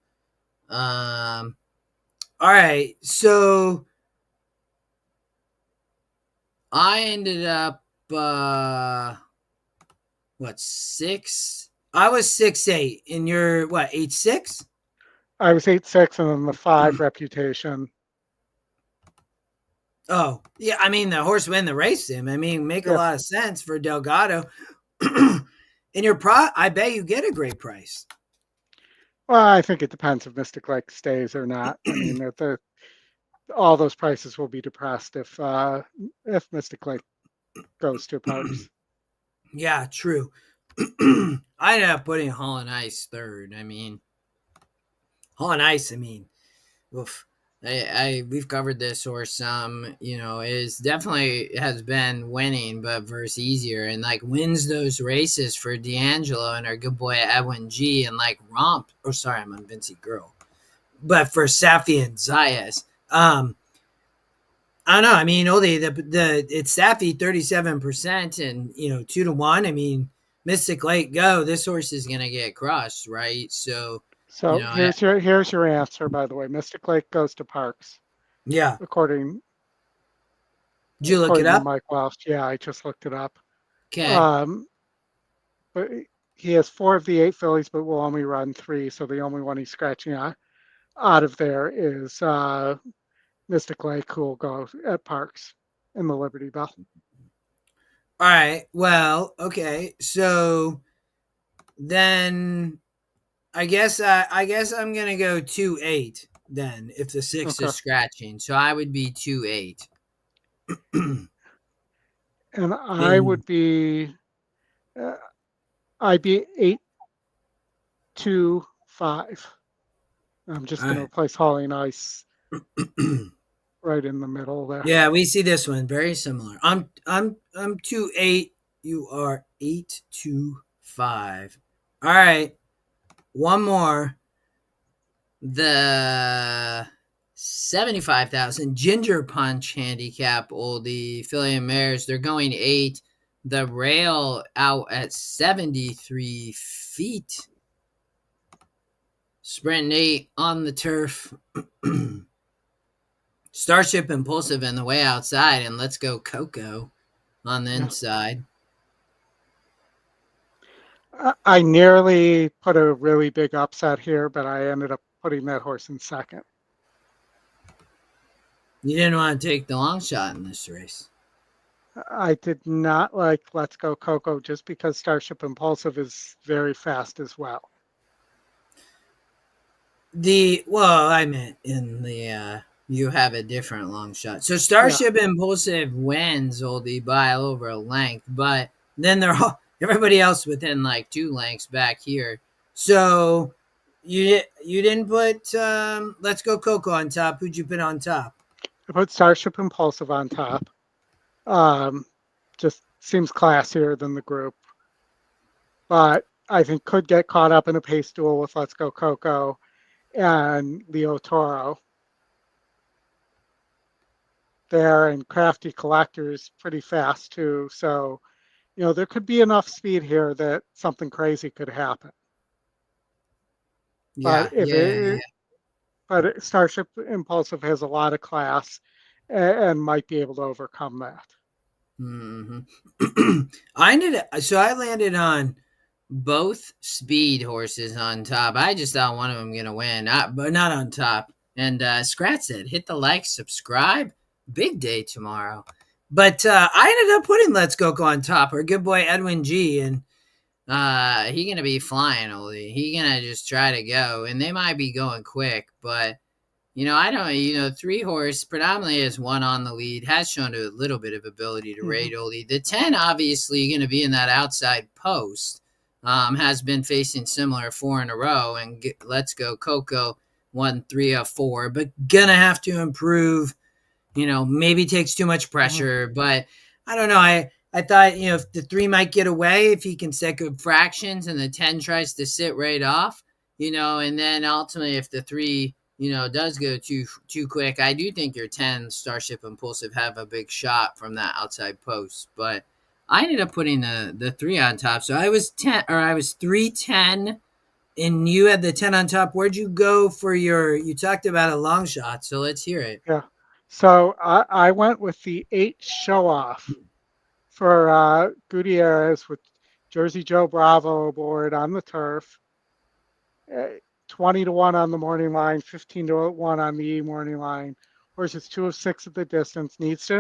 all right. So I ended up, what, six? I was 6'8", and you're what, 8'6"? I was 8-6 and then the 5 reputation. Oh, yeah. I mean, the horse win the race, Sim. I mean, make a Yeah. lot of sense for Delgado. And I bet you get a great price. Well, I think it depends if Mystic Lake stays or not. I mean, all those prices will be depressed if Mystic Lake goes to Parks. Yeah, true. I ended up putting Hall and Ice third. I mean, Hall and Ice. I mean, oof. We've covered this horse some. Is definitely has been winning, but versus easier and like wins those races for D'Angelo and our good boy Edwin G and like romp. Oh, sorry, I'm on Vincy Girl, but for Safi and Zayas. I don't know. I mean, Oldy, it's Safi 37% and 2-1. I mean, Mystic Lake go. This horse is gonna get crushed, right? So, So here's your answer. By the way, Mystic Lake goes to Parks, yeah. according Did you look it according to up? Mike Welsh. Yeah, I just looked it up. Okay. Um, but he has 4 of the 8 fillies, but will only run 3. So the only one he's scratching out of there is Mystic Lake, who will go at Parks in the Liberty Bell. All right. Well, okay. So then I guess I'm gonna go 2-8 then if the 6 Okay. is scratching. So I would be 2-8. And I In would be, uh, I'd be 8-2-5. I'm just all going to right. replace Holly and Ice right in the middle there. Yeah, we see this one very similar. I'm 2-8. You are 8-2-5. All right. One more. The 75,000 Ginger Punch handicap, Oldie, Philly and Mares. They're going 8. The rail out at 73 feet. Sprint 8 on the turf. Starship Impulsive in the way outside, and Let's Go Coco on the Yeah. inside. I nearly put a really big upset here, but I ended up putting that horse in second. You didn't want to take the long shot in this race. I did not like Let's Go Coco just because Starship Impulsive is very fast as well. I meant in the you have a different long shot. So Starship Impulsive wins Oldie by over a length, but then everybody else within like 2 lengths back here. So you didn't put Let's Go Coco on top. Who'd you put on top? I put Starship Impulsive on top. Just seems classier than the group, but I think could get caught up in a pace duel with Let's Go Coco and Leo Toro there, and Crafty Collector's pretty fast too. So, there could be enough speed here that something crazy could happen. But Yeah. but Starship Impulsive has a lot of class and might be able to overcome that. Mm-hmm. I landed on both speed horses on top. I just thought one of them gonna win, but not on top. And Scrat said, "Hit the like, subscribe. Big day tomorrow." But I ended up putting Let's Go on top. Our good boy Edwin G. And He gonna be flying, Oldy. He gonna just try to go, and they might be going quick, but I don't. 3 horse predominantly is one on the lead, has shown a little bit of ability to Hmm. rate Oldy. The 10 obviously going to be in that outside post. Has been facing similar 4 in a row, and Let's Go Coco won 3 of 4, but gonna have to improve. Maybe takes too much Hmm. pressure, but I don't know. I thought, if the 3 might get away, if he can set good fractions and the 10 tries to sit right off, and then ultimately if the 3, does go too quick, I do think your 10 Starship Impulsive have a big shot from that outside post. But I ended up putting the 3 on top. So I was 10, or I was 310, and you had the 10 on top. Where'd you go for you talked about a long shot, so let's hear it. Yeah. So I went with the 8 show off for Gutierrez with Jersey Joe Bravo aboard on the turf. 20 to 1 on the morning line, 15 to 1 on the morning line. Horses 2 of 6 at the distance. Needs to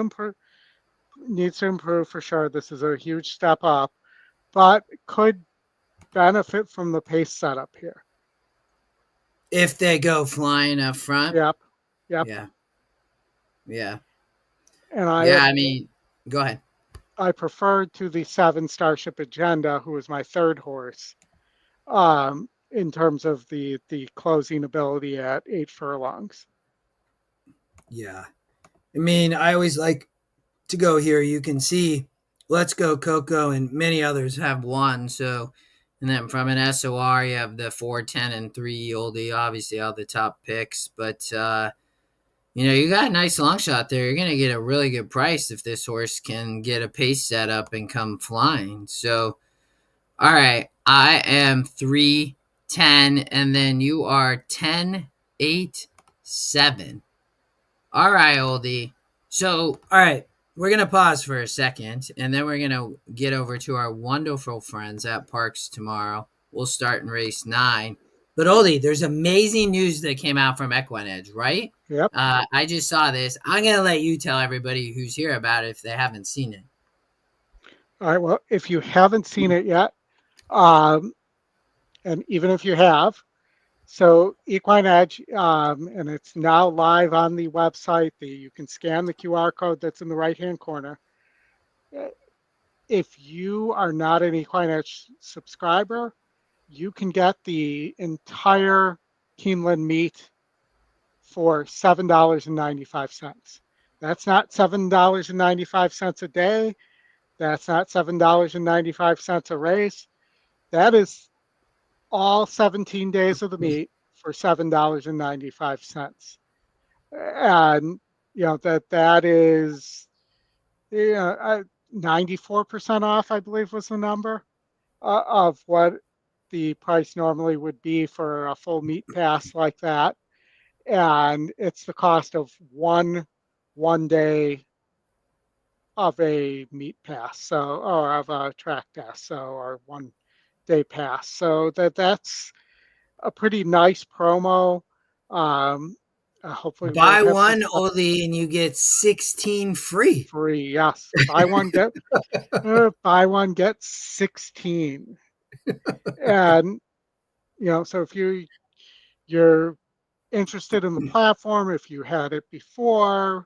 improve for sure. This is a huge step up, but could benefit from the pace setup here. If they go flying up front. Yep. Yep. Yeah. Yeah. And Yeah. I mean, go ahead. I preferred to the 7 Starship Agenda, who was my third horse, in terms of the closing ability at 8 furlongs. Yeah. I mean, I always like to go here. You can see Let's Go Coco and many others have won. So, and then from an SOR, you have the 4, 10, and 3 Oldie, obviously all the top picks. But, you got a nice long shot there. You're going to get a really good price if this horse can get a pace set up and come flying. So, all right. I am 3, 10, and then you are 10, 8, 7. All right, Oldie. So, all right, we're going to pause for a second, and then we're going to get over to our wonderful friends at Parks tomorrow. We'll start in race 9. But, Oldie, there's amazing news that came out from EquinEdge, right? Yep. I just saw this. I'm going to let you tell everybody who's here about it if they haven't seen it. All right. Well, if you haven't seen it yet, um, and even if you have, so EquinEdge, and it's now live on the website. You can scan the QR code that's in the right-hand corner. Uh, If you are not an EquinEdge subscriber, you can get the entire Keeneland meet for $7.95. That's not $7.95 a day. That's not $7.95 a race. That is all 17 days of the meet for $7.95. And that is 94% off, I believe was the number of what the price normally would be for a full meet pass like that. And it's the cost of one day of a meet pass, or of a track pass, or 1 day pass. So that's a pretty nice promo. Um, Hopefully we'll Buy get some one, stuff Oldie, and you get 16 free. free. Yes, buy one get 16. And so if you're interested in the platform, if you had it before,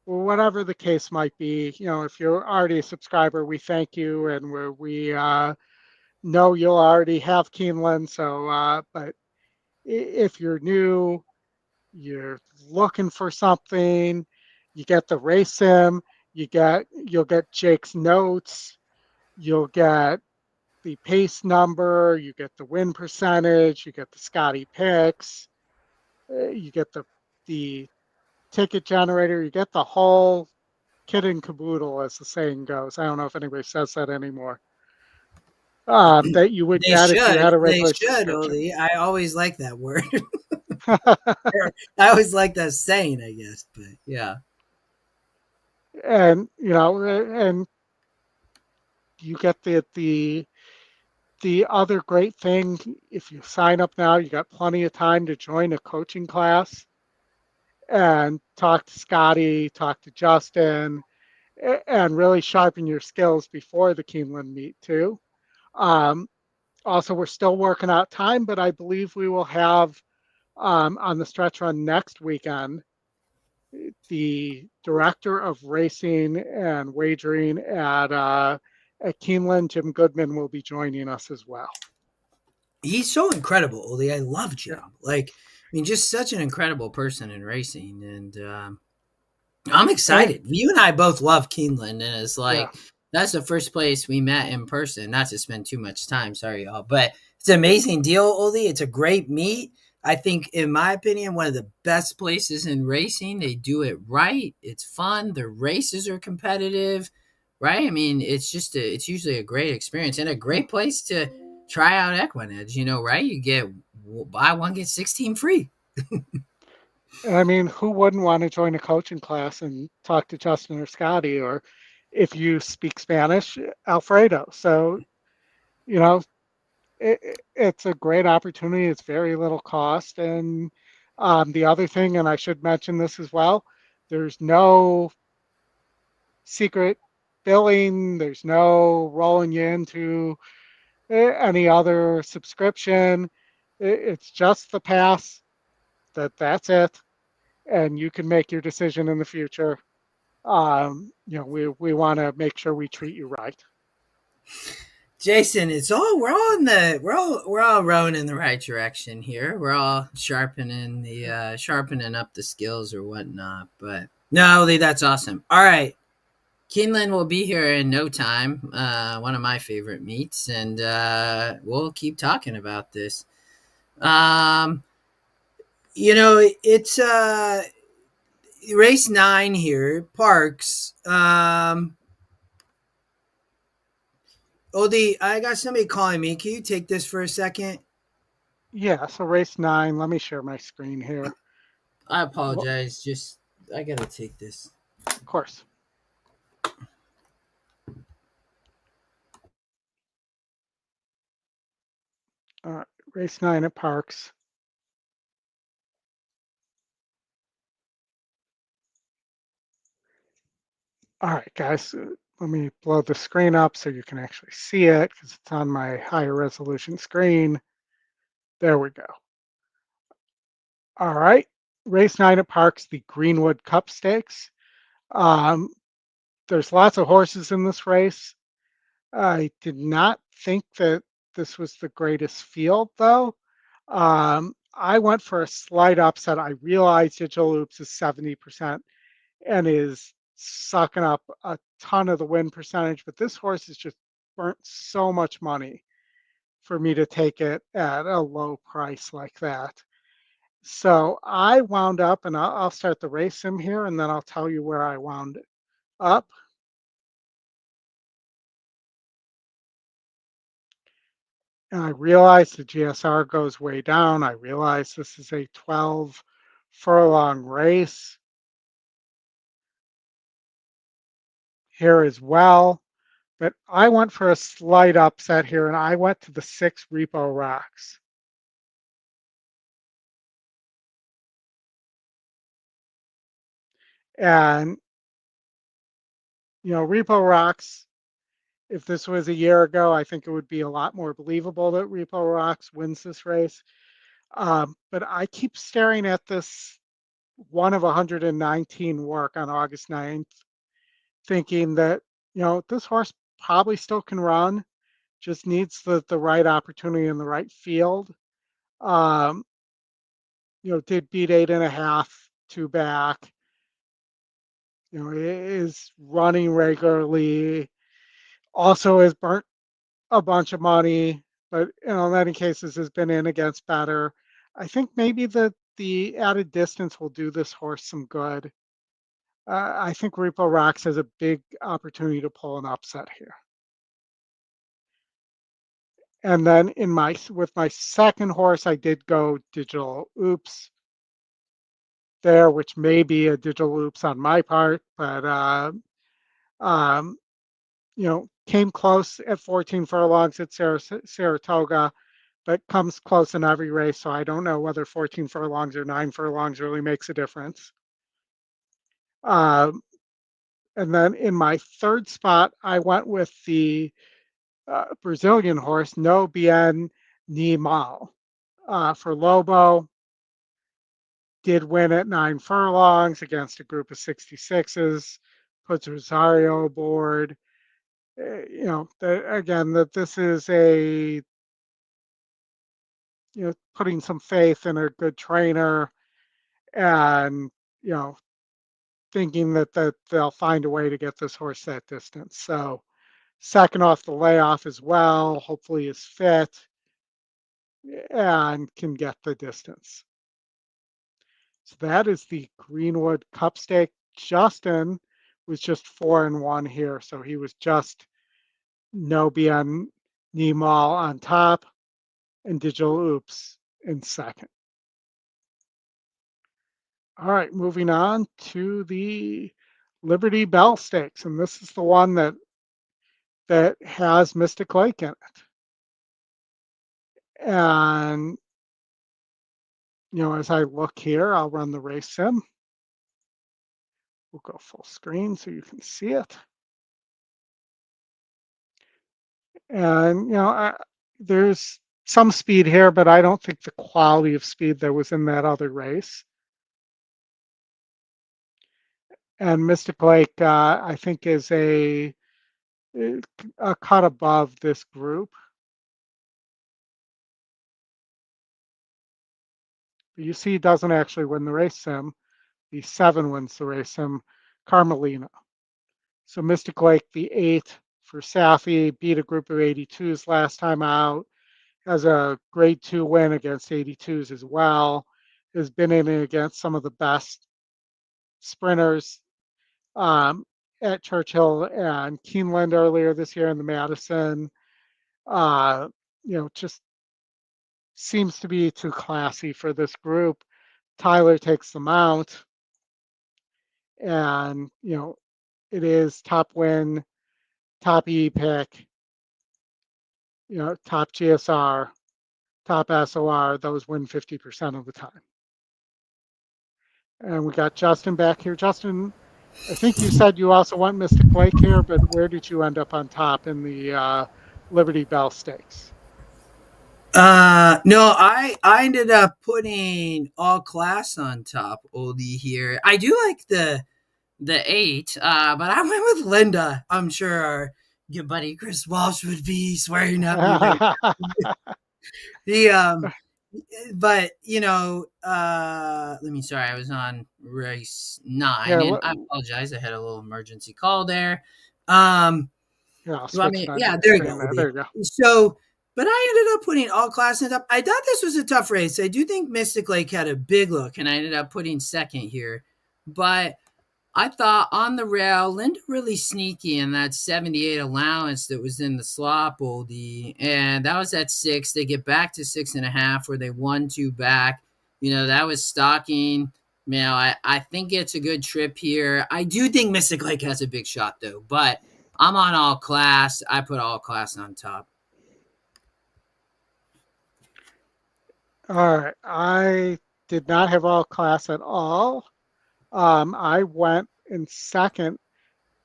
or whatever the case might be, if you're already a subscriber, we thank you, and we know you'll already have Keeneland. So, but if you're new, you're looking for something, you get the race sim, you'll get Jake's notes, you'll get the pace number, you get the win percentage, you get the Scotty picks, you get the ticket generator, you get the whole kit and caboodle, as the saying goes. I don't know if anybody says that anymore. That you would They get if you should. had a They regular should, subscription. Oldie. I always like that word. I always like that saying, I guess. But yeah. And you get the other great thing. If you sign up now, you got plenty of time to join a coaching class and talk to Scotty, talk to Justin, and really sharpen your skills before the Keeneland meet too. Um, Also, we're still working out time, but I believe we will have on the stretch run next weekend the director of racing and wagering at Keeneland, Jim Goodman, will be joining us as well. He's so incredible, Oldy. I love Yeah, Jim. Like, I mean, just such an incredible person in racing, and I'm and excited. You and I both love Keeneland, and it's yeah, like that's the first place we met in person. Not to spend too much time, sorry, y'all, but it's an amazing deal, Oldie. It's a great meet. I think, in my opinion, one of the best places in racing. They do it right. It's fun. The races are competitive, right? I mean, it's usually a great experience and a yeah. great place to try out EquinEdge. Right? You get buy one get 16 free. And I mean, who wouldn't want to join a coaching class and talk to Justin or Scotty, or if you speak Spanish, Alfredo? So, you know, it's a great opportunity. It's very little cost. And the other thing, and I should mention this as well, there's no secret billing, there's no rolling you into any other subscription. It's just the pass, that's it. And you can make your decision in the future. We want to make sure we treat you right. Jason, it's all we're all in the we're all rowing in the right direction here. We're all sharpening up the skills or whatnot. But no, Lee, that's awesome. All right, Keeneland will be here in no time. One of my favorite meets, and we'll keep talking about this. Um, it's race 9 here, Parks. Odie, I got somebody calling me. Can you take this for a second? Yeah, so race 9, let me share my screen here. I Well, apologize. Just I gotta take this. of course. Uh, Race 9 at Parks. All right, guys, let me blow the screen up so you can actually see it because it's on my higher resolution screen. There we go. All right, race 9 at Parks, the Greenwood Cup Stakes. Um, there's lots of horses in this race. I did not think that this was the greatest field, though. I went for a slight upset. I realized Digital Oops is 70% and is sucking up a ton of the win percentage, but this horse has just burnt so much money for me to take it at a low price like that. So I wound up, and I'll start the race sim here, and then I'll tell you where I wound up. And I realize the GSR goes way down. I realize this is a 12 furlong race here as well. But I went for a slight upset here, and I went to the 6 Repo Rocks. And, Repo Rocks, if this was a year ago, I think it would be a lot more believable that Repo Rocks wins this race. But I keep staring at this 1 of 119 work on August 9th, thinking that, this horse probably still can run, just needs the right opportunity in the right field. Um, did beat 8.5, 2 back, is running regularly, also has burnt a bunch of money, but in many cases has been in against better. I think maybe the added distance will do this horse some good. I think Repo Rocks has a big opportunity to pull an upset here. And then with my second horse, I did go Digital Oops there, which may be a Digital Oops on my part, but um, came close at 14 furlongs at Saratoga, but comes close in every race. So I don't know whether 14 furlongs or 9 furlongs really makes a difference. Um, and then in my third spot, I went with the Brazilian horse, No Bien Ni Mal. For Lobo, did win at 9 furlongs against a group of 66s, puts Rosario aboard. Again, that this is putting some faith in a good trainer and, you know, thinking that they'll find a way to get this horse that distance. So second off the layoff as well, hopefully is fit and can get the distance. So that is the Greenwood Cup Stake. Justin was just 4-1 here, so he was just No Bien Nimal on top and Digital Oops in second. All right, moving on to the Liberty Bell Stakes, and this is the one that has Mystic Lake in it. And as I look here, I'll run the race sim. We'll go full screen so you can see it. And there's some speed here, but I don't think the quality of speed that was in that other race. And Mystic Lake, I think, is a cut above this group. But you see, he doesn't actually win the race sim. The 7 wins the race sim, Carmelina. So Mystic Lake, the 8 for Safi, beat a group of 82s last time out. Has a grade 2 win against 82s as well. Has been in against some of the best sprinters at Churchill and Keeneland earlier this year in the Madison. Just seems to be too classy for this group. Tyler takes the mount, and it is top win, top E pick, top GSR, top SOR. Those win 50% of the time. And we got Justin back here. Justin, I think you said you also want Mystic Lake here, but where did you end up on top in the Liberty Bell Stakes? No, I ended up putting All Class on top, Oldy here. I do like the 8, but I went with Linda. I'm sure our good buddy Chris Walsh would be swearing at me right now. The but let me sorry, I was on race 9 Here, and I apologize. I had a little emergency call there. Um I'll you want switch me? it on Yeah, your there you screen go. there. There you go. So, but I ended up putting All Class on top. I thought this was a tough race. I do think Mystic Lake had a big look, and I ended up putting second here. But I thought on the rail, Linda really sneaky in that 78 allowance that was in the slop, Oldie. And that was at 6. They get back to 6.5 where they won 2 back. That was stalking. I think it's a good trip here. I do think Mystic Lake has a big shot, though. But I'm on All Class. I put All Class on top. All right. I did not have All Class at all. I went in second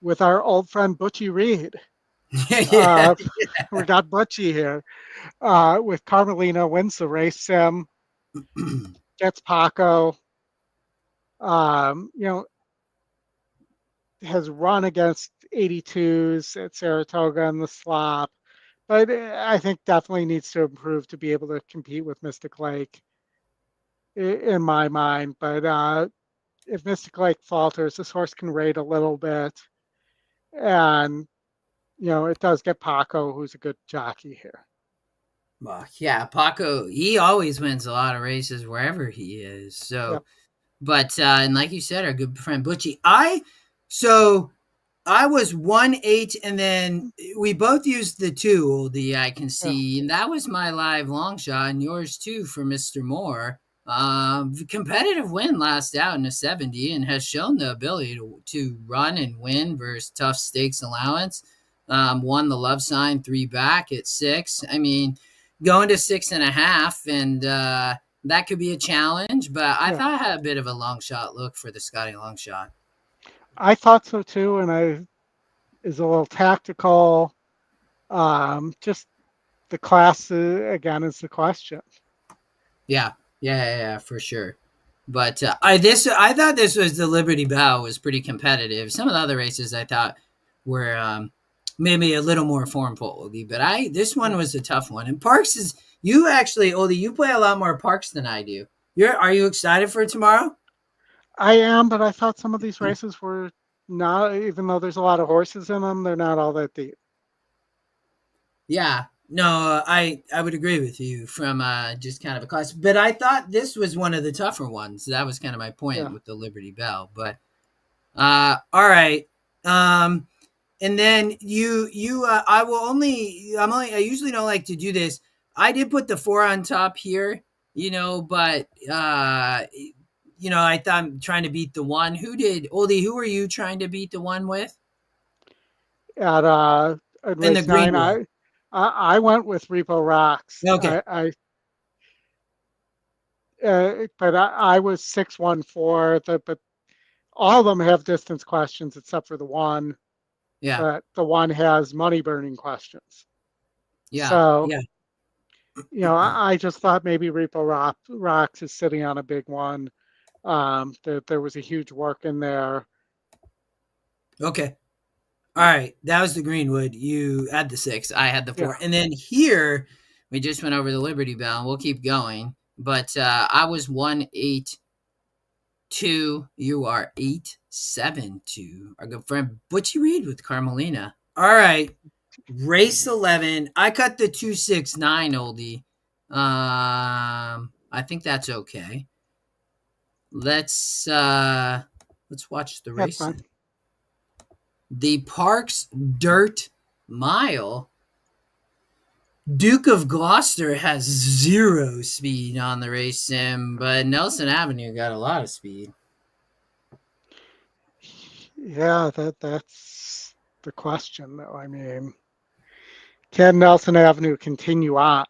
with our old friend Butchie Reed. Yeah. Uh, we got Butchie here with Carmelina wins the race sim, gets Paco. Um, you know, has run against 82s at Saratoga in the slop, but I think definitely needs to improve to be able to compete with Mystic Lake in my mind. But if Mystic Lake falters, this horse can rate a little bit. And, it does get Paco, who's a good jockey here. Well, yeah, Paco, he always wins a lot of races wherever he is. So, Yep. but and like you said, our good friend Butchie, so I was 1-8, and then we both used the 2, Oldie, I can Yeah. see. And that was my live long shot, and yours too for Mr. Moore. Competitive win last out in a 70 and has shown the ability to run and win versus tough stakes allowance. Won the love sign 3 back at 6. I mean, going to 6.5, and that could be a challenge, but I Yeah. thought I had a bit of a long shot look for the Scotty long shot. I thought so too. And I is a little tactical. Just the class again is the question. Yeah, yeah, for sure. But I thought this was the Liberty Bell was pretty competitive. Some of the other races I thought were maybe a little more formful, Oldie, but I this one was a tough one. And Parks is you actually, Oldie, you play a lot more Parks than I do. Are you excited for tomorrow? I am, but I thought some of these races were not, even though there's a lot of horses in them, they're not all that deep. Yeah, no, I would agree with you from just kind of a class, but I thought this was one of the tougher ones. That was kind of my point Yeah. with the Liberty Bell. But all right, um, and then I will only I usually don't like to do this. I did put the four on top here, but I thought I'm trying to beat the one. Who did Oldie? Who were you trying to beat the one with At in the race nine, Greenwood? I went with Repo Rocks. Okay, But I was 614. But all of them have distance questions except for the one. yeah, But the one has money burning questions. yeah, So, yeah. I just thought maybe Rocks is sitting on a big one. There was a huge work in there. Okay. All right. That was the Greenwood. You had the six. I had the Yeah. four. And then here, we just went over the Liberty Bell. And we'll keep going. But I was 182. You are 872. Our good friend Butchie Reed with Carmelina. All right. Race 11. I cut the 269, Oldie. I think that's okay. Let's watch the That's fine. racing. The Parks Dirt Mile. Duke of Gloucester has zero speed on the race sim, but Nelson Avenue got a lot of speed. Yeah, that's the question, though. I mean, can Nelson Avenue continue on?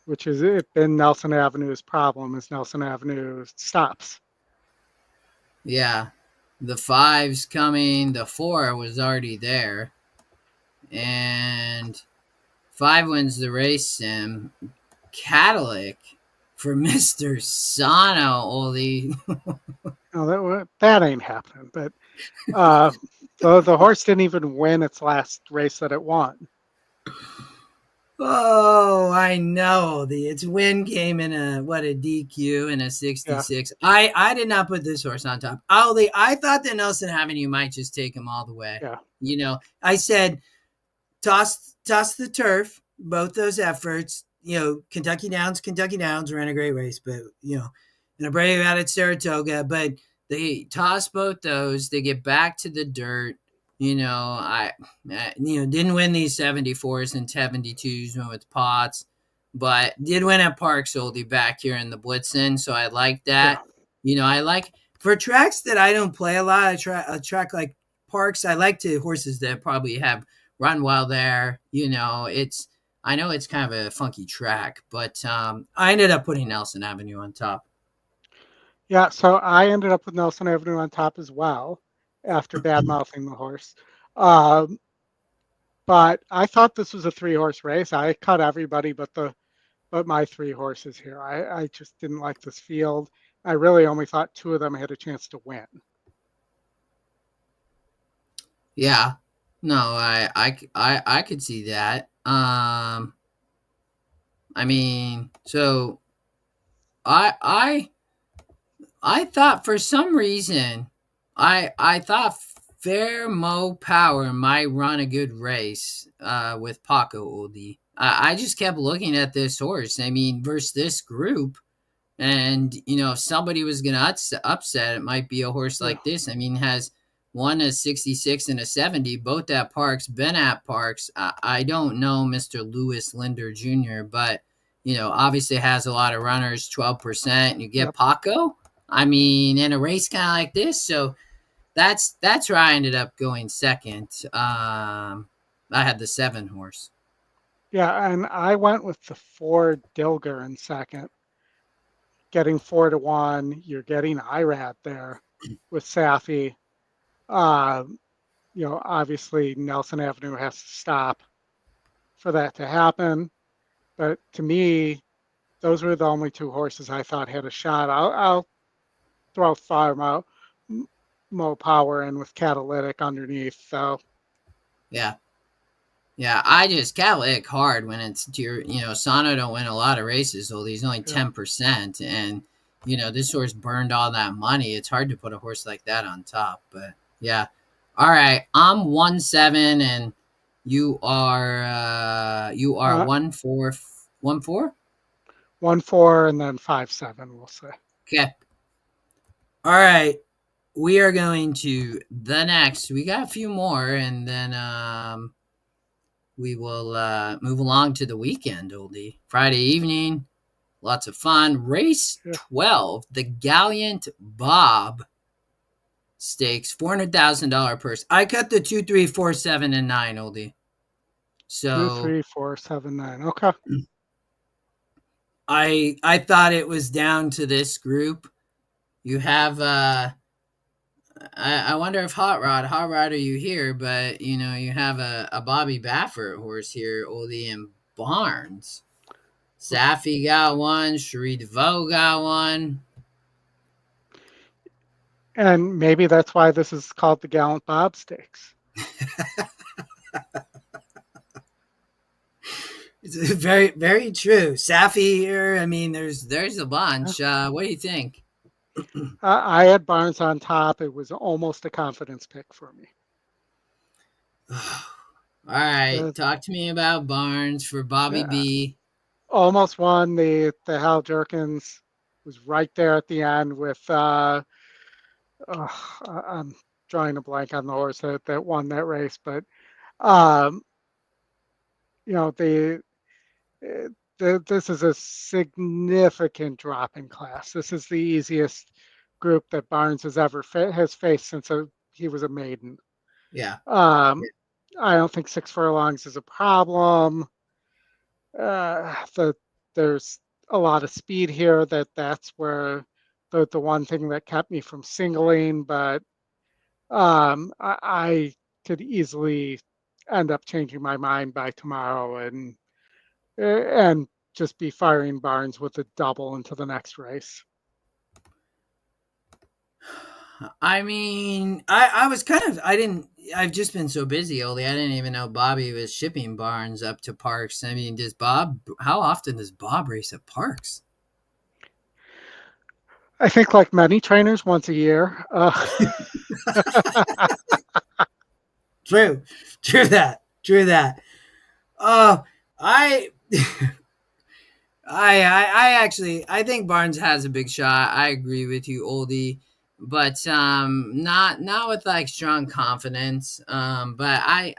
Which has been Nelson Avenue's problem, is Nelson Avenue stops. Yeah, the five's coming. The four was already there, and five wins the race sim. Cadillac for Mister Sano. Oli. No, that ain't happening. But uh, the horse didn't even win its last race that it won. Oh, I know. Its win came in a DQ and a Yeah, 66. I did not put this horse on top. I thought that Nelson Avenue might just take him all the way. yeah, I said toss the turf, both those efforts. Kentucky Downs ran a great race, but and a brave out at Saratoga, but they toss both those. They get back to the dirt. Didn't win these 74s and 72s with Potts, but did win at Parks Oldie back here in the Blitzen. So I like yeah, that. I like for tracks that I don't play a lot. A track like Parks. I like to horses that probably have run well there. I know it's kind of a funky track, but I ended up putting Nelson Avenue on top. yeah. So I ended up with Nelson Avenue on top as well after bad mouthing the horse. Um, but I thought this was a 3-horse race. I cut everybody but my 3 horses here. I just didn't like this field. I really only thought 2 of them had a chance to win. Yeah, no, I could see that. I mean, so I I I thought for some reason I thought Fair Mo Power might run a good race with Paco Oldie. I just kept looking at this horse. I mean, versus this group, and if somebody was going to upset, it might be a horse Yeah, like this. I mean, has one a 66 and a 70, both at Parks, been at Parks. I don't know Mr. Lewis Linder Jr., but obviously has a lot of runners, 12%. You get yep, Paco. I mean, in a race kind of like this, so that's where I ended up going second. I had the 7 horse. yeah. And I went with the 4 Dilger in second, getting 4-1. You're getting Irad there with Safi. Uh, Obviously Nelson Avenue has to stop for that to happen. But to me, those were the only two horses I thought had a shot. I'll throw Farm out, Mo Power in with Catalytic underneath. So Yeah. Yeah, I just Cadillac hard when it's your, Sano don't win a lot of races, so he's only yeah, 10%. And, this horse burned all that money. It's hard to put a horse like that on top. But yeah. All right. I'm 1-7 and you are uh, 1-4. 1-4? 1-4 and then 5-7. We'll say. Okay. All right. We are going to the next. We got a few more, and then we will move along to the weekend, Oldie. Friday evening, lots of fun. Race Yeah, 12, the Gallant Bob Stakes, $400,000 purse. I cut the 2, 3, 4, 7, and 9, Oldie. two, So three, four, seven, nine. Okay. I thought it was down to this group. You have I wonder if Hot Rod, are you here? But you have a Bobby Baffert horse here, Oldie and Barnes. Safi got one. Cherie DeVoe got one. And maybe that's why this is called the Gallant Bob Stakes. It's very, very true. Safi here. I mean, there's a Yeah. bunch. What do you think? I had Barnes on top. It was almost a confidence pick for me. All right, Uh, talk to me about Barnes for Bobby yeah, B. almost won the Hal Jerkins was right there at the end with I'm drawing a blank on the horse that won that race, but um, you know uh, this is a significant drop in class. This is the easiest group that Barnes has ever has faced since he was a maiden. Yeah, Um, I don't think 6 furlongs is a problem. The there's a lot of speed here. That's where the one thing that kept me from singling, but I could easily end up changing my mind by tomorrow and just be firing Barnes with a double into the next race. I mean, I was kind of I didn't. I've just been so busy, Oldie. I didn't even know Bobby was shipping Barnes up to Parks. I mean, does Bob? How often does Bob race at Parks? I think, like many trainers, once a year. True, true that. Oh, I I think Barnes has a big shot. I agree with you, Oldie, but not with like strong confidence. But I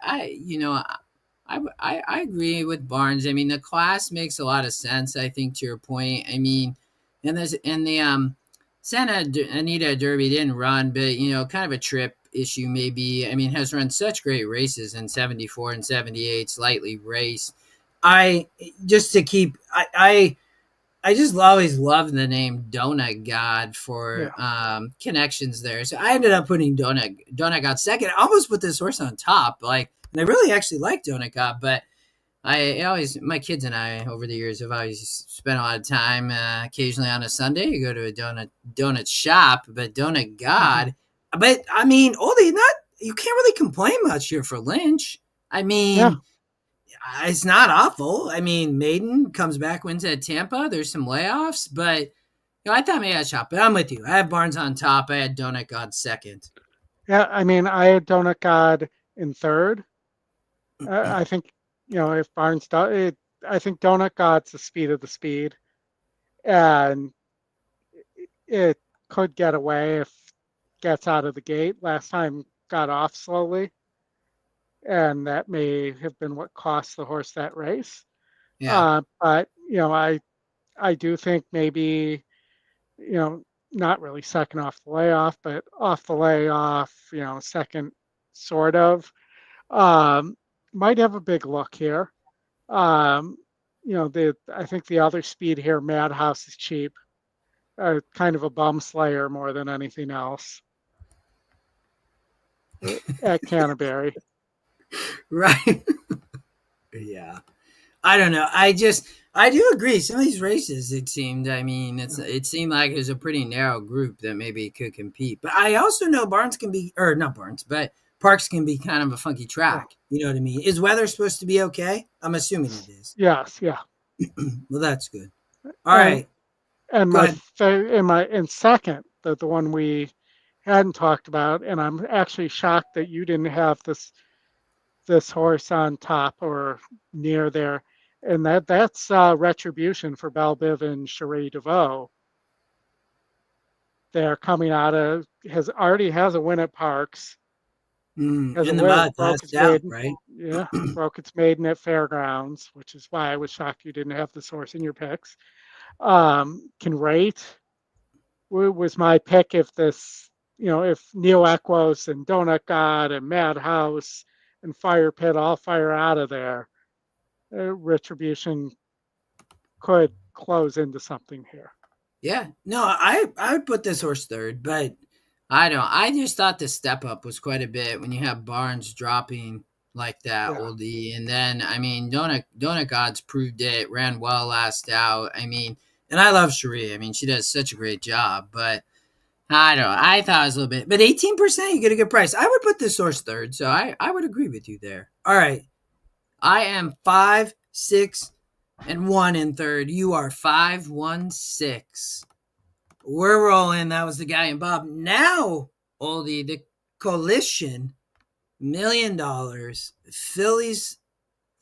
agree with Barnes. I mean, the class makes a lot of sense. I think to your point. I mean, and the Santa Anita Derby didn't run, but kind of a trip issue maybe. I mean, has run such great races in 74 and 78, slightly race. I just to keep I just always loved the name Donut God for Yeah, connections there. So I ended up putting Donut God second. I almost put this horse on top, and I really actually like Donut God, but my kids and I over the years have always spent a lot of time. Occasionally on a Sunday, you go to a donut shop, but Donut hmm God. But I mean, Oldie, not you can't really complain much here for Lynch. I yeah, mean, it's not awful. I mean, Maiden comes back, wins at Tampa. There's some layoffs, but I thought maybe I'd shop. But I'm with you. I had Barnes on top. I had Donut God second. yeah. I mean, I had Donut God in third. I think if Barnes does it, I think Donut God's the speed of the speed, and it could get away if gets out of the gate. Last time got off slowly, and that may have been what cost the horse that race. Yeah, But I do think maybe you know not really second off the layoff, but off the layoff, second sort of. Um, might have a big look here. Um, I think the other speed here, Madhouse is cheap, kind of a bum slayer more than anything else. at Canterbury. Right. Yeah. I don't know. I do agree. Some of these races, it seemed. I mean, it seemed like it was a pretty narrow group that maybe could compete. But I also know Barnes can be, or not Barnes, but Parks can be kind of a funky Yeah. track. You know what I mean? Is weather supposed to be okay? I'm assuming it is. Yes, yeah. Well, that's good. All And right, and go ahead. in second, the one we hadn't talked about, and I'm actually shocked that you didn't have this horse on top or near there, and that's Retribution for Belle Biv and Cherie DeVoe. They're coming out of has a win at Parks, has a In the win, mud, last out, right? broke its maiden at Fairgrounds, which is why I was shocked you didn't have this horse in your picks. Can rate was my pick if this, if Neil Equos and Donut God and Madhouse and Fire Pit all fire out of there, Retribution could close into something here. Yeah. No, I would put this horse third, but I don't. I just thought the step up was quite a bit when you have Barnes dropping like that, Yeah. Oldie, and then I mean, Donut Gods proved it, ran well last out. I mean, and I love Cherie. I mean, she does such a great job, but I don't know. I thought it was a little bit, but 18%, you get a good price. I would put this horse third, so I would agree with you there. All right, I am 5, 6, and 1 in third. You are 5, 1, 6. We're rolling. That was the guy and Bob. Now, Oldie, the coalition, $1,000,000, Phillies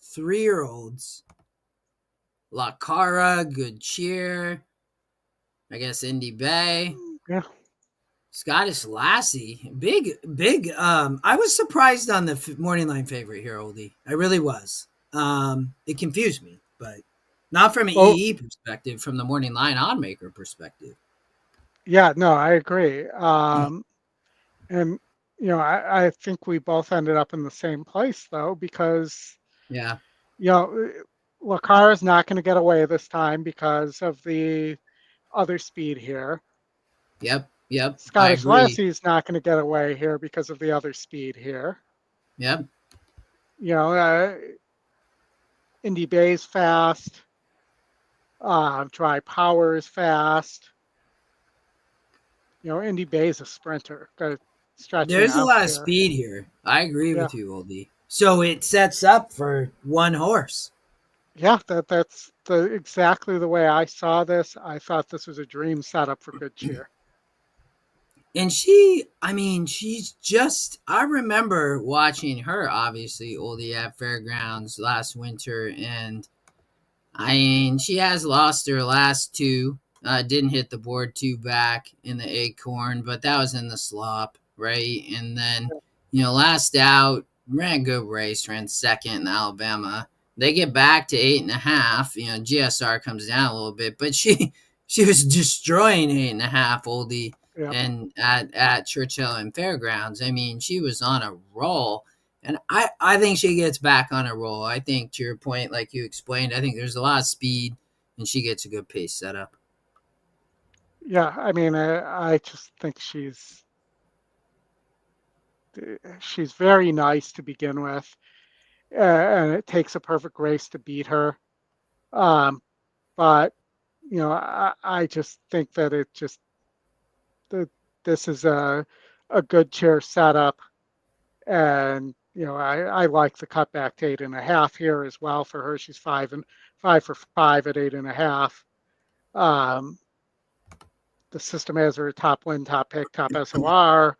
3-year-olds, La Cara, Good Cheer, I guess Indy Bay, Yeah. Scottish Lassie, big. I was surprised on the morning line favorite here, Oldie. I really was. It confused me, but not from an Well, EE perspective, from the morning line onmaker perspective. yeah, no, I agree. And I think we both ended up in the same place though, because Yeah. you know, Lakar is not going to get away this time because of the other speed here. Yep. Yep. I Scottish agree. Lassie is not going to get away here because of the other speed here. Yep. You know, Indy Bay's fast. Dry Power is fast. Indy Bay's a sprinter. Got to stretch me There's a out lot of here. speed here. I agree Yeah, with you, Oldie. So it sets up for one horse. yeah. That's exactly the way I saw this. I thought this was a dream setup for good cheer. And she, I mean, she's just, I remember watching her, obviously, Oldie at Fairgrounds last winter. And I mean, she has lost her last two. Didn't hit the board two back in the Acorn, but that was in the slop, right? And then, last out, ran a good race, ran second in Alabama. They get back to 8.5. GSR comes down a little bit, but she was destroying 8.5, Oldie, Yeah, and at Churchill and Fairgrounds. I mean, she was on a roll. And I think she gets back on a roll. I think, to your point, like you explained, I think there's a lot of speed, and she gets a good pace setup. yeah. I mean, I just think she's very nice to begin with, and it takes a perfect race to beat her. Um, but I just think that that this is a good chair setup, and I like the cutback to 8.5 here as well for her. She's 5 for 5 at 8.5. Um, the system has her top win, top pick, top SOR.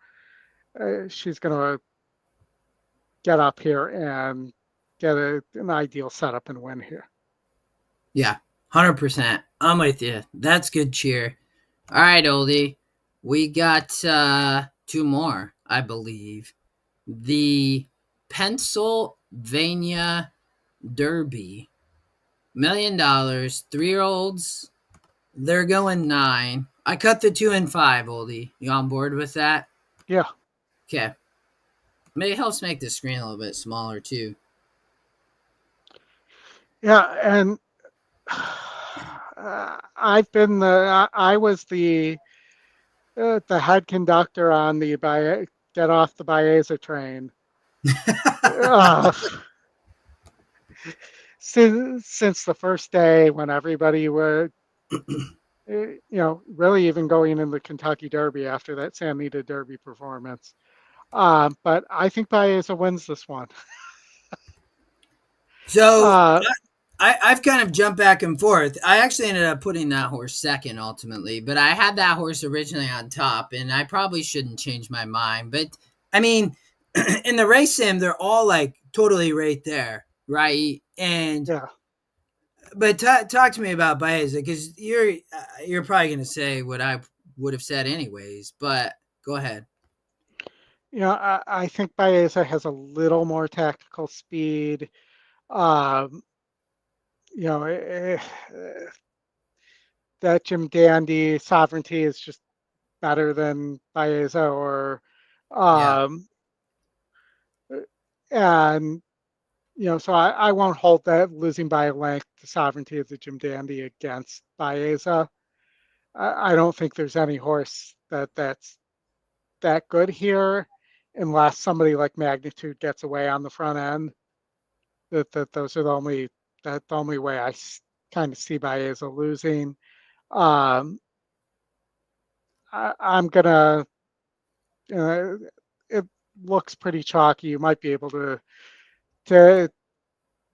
She's going to get up here and get an ideal setup and win here. Yeah, 100%. I'm with you. That's good cheer. All right, Oldie. We got two more, I believe. The Pennsylvania Derby. $1,000,000, 3-year-olds. They're going 9. I cut the 2 and 5, Oldie. You on board with that? Yeah, Okay. Maybe it helps make the screen a little bit smaller too. yeah, and I was the head conductor on the get off the Baeza train. Uh, since the first day when everybody would, really even going in the Kentucky Derby after that San Anita Derby performance. But I think Baeza wins this one. So Uh, I've kind of jumped back and forth. I actually ended up putting that horse second ultimately, but I had that horse originally on top, and I probably shouldn't change my mind. But I mean, in the race sim, they're all like totally right there, right? And yeah, but talk to me about Baeza because you're probably going to say what I would have said anyways. But go ahead. I think Baeza has a little more tactical speed. Um, you know, eh, eh, that Jim Dandy sovereignty is just better than Baeza or Yeah. um, and so I won't hold that losing by a length the sovereignty of the Jim Dandy against Baeza. I don't think there's any horse that's that good here unless somebody like Magnitude gets away on the front end. That those are the only way I kind of see Baeza losing. Um, I'm gonna. Uh, it looks pretty chalky. You might be able to to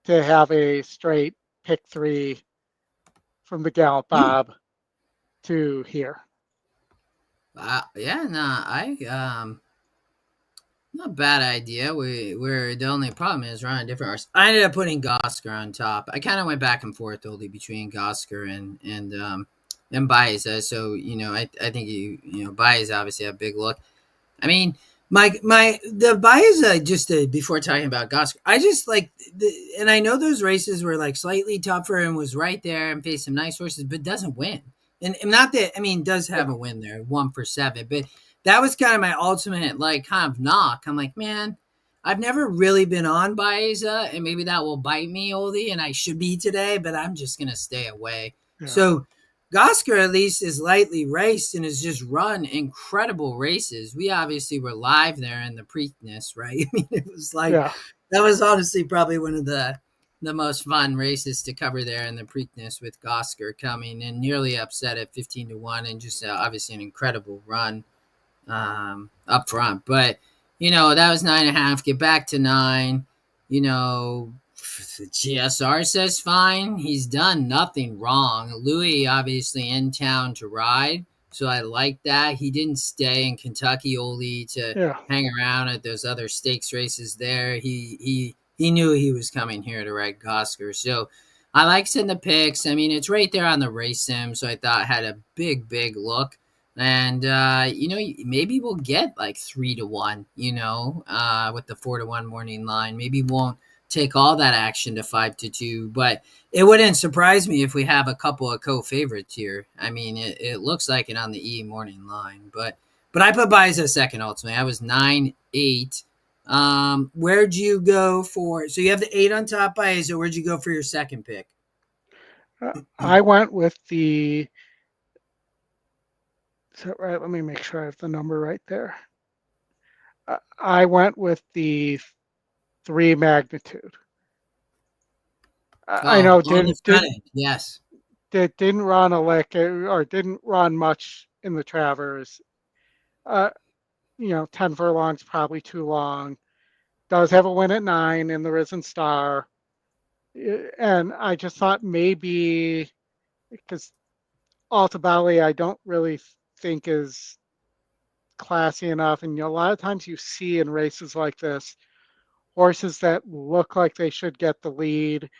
have a straight pick three from the Gallup Hmm. Bob to here. Yeah. Nah. Not a bad idea. We're the only problem is we're on different horse. I ended up putting Gosker on top. I kind of went back and forth only between Gosker and Baeza. So I think Baeza obviously a big look. I mean, my the Baeza just before talking about Gosker, I just like and I know those races were like slightly tougher and was right there and faced some nice horses, but doesn't win. And not that I mean does have Yeah, a win there, 1 for 7, but that was kind of my ultimate like kind of knock. I'm like, man, I've never really been on Baeza, and maybe that will bite me, Oldie, and I should be today, but I'm just gonna stay away. yeah, So Gosker at least is lightly raced and has just run incredible races. We obviously were live there in the Preakness, right? I mean, it was like yeah, that was honestly probably one of the most fun races to cover there in the Preakness with Gosker coming and nearly upset at 15-1 and just obviously an incredible run up front. But that was 9.5. Get back to 9. You know, GSR says fine. He's done nothing wrong. Louis obviously in town to ride, so I like that. He didn't stay in Kentucky only to yeah, hang around at those other stakes races there. He knew he was coming here to ride Gosker, so I like sending the picks. I mean, it's right there on the race sim, so I thought had a big look. And maybe we'll get like 3-1. With the 4-1 morning line. Maybe won't take all that action to 5-2, but it wouldn't surprise me if we have a couple of co-favorites here. I mean, it looks like it on the E morning line, but I put Baez second ultimately. I was 9-8. Where'd you go for? So you have the 8 on top Baez. Where'd you go for your second pick? I went with the. Is that right? Let me make sure I have the number right there. I went with the 3 Magnitude. I Oh, know on the front end. Yes. didn't run a lick or didn't run much in the Travers. Uh, 10 furlongs probably too long. Does have a win at 9 in the Risen Star. And I just thought maybe because Alta Valley I don't really think is classy enough. And a lot of times you see in races like this horses that look like they should get the lead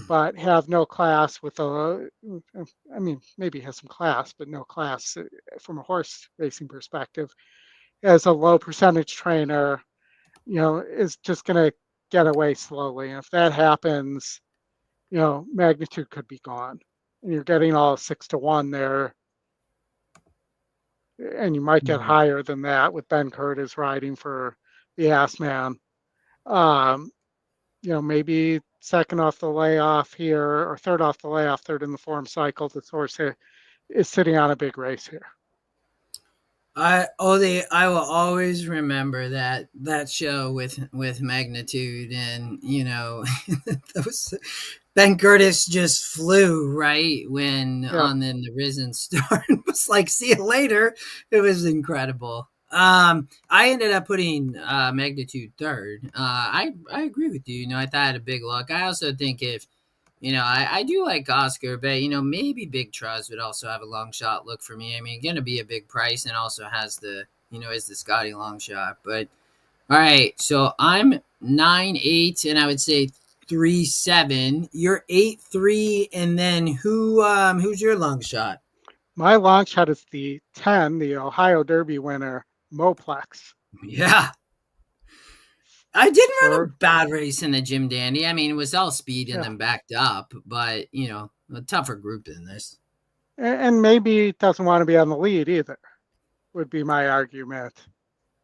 but have no class with a, I mean, maybe has some class, but no class from a horse racing perspective. As a low percentage trainer, is just going to get away slowly. And if that happens, Magnitude could be gone. And you're getting all 6-1 there. And you might get Mhm. higher than that with Ben Curtis riding for the Ass Man. Um, maybe second off the layoff here or third off the layoff, third in the form cycle. This horse is sitting on a big race here. I will always remember that show with Magnitude, and those Ben Curtis just flew right when Yep. on in the Risen Star. It was like, see you later. It was incredible. I ended up putting Magnitude third. I agree with you. I thought I had a big luck. I also think if I do like Oscar, but maybe Big Truz would also have a long shot look for me. I mean, gonna be a big price and also has the is the Scotty long shot. But all right, so I'm 9-8, and I would say 3-7. You're 8-3, and then who's your long shot? My long shot is the 10, the Ohio Derby winner, Moplex. Yeah, I did run a For bad race in the Jim Dandy. I mean, it was all speed and yeah, then backed up, but a tougher group than this. and maybe doesn't want to be on the lead either. Would be my argument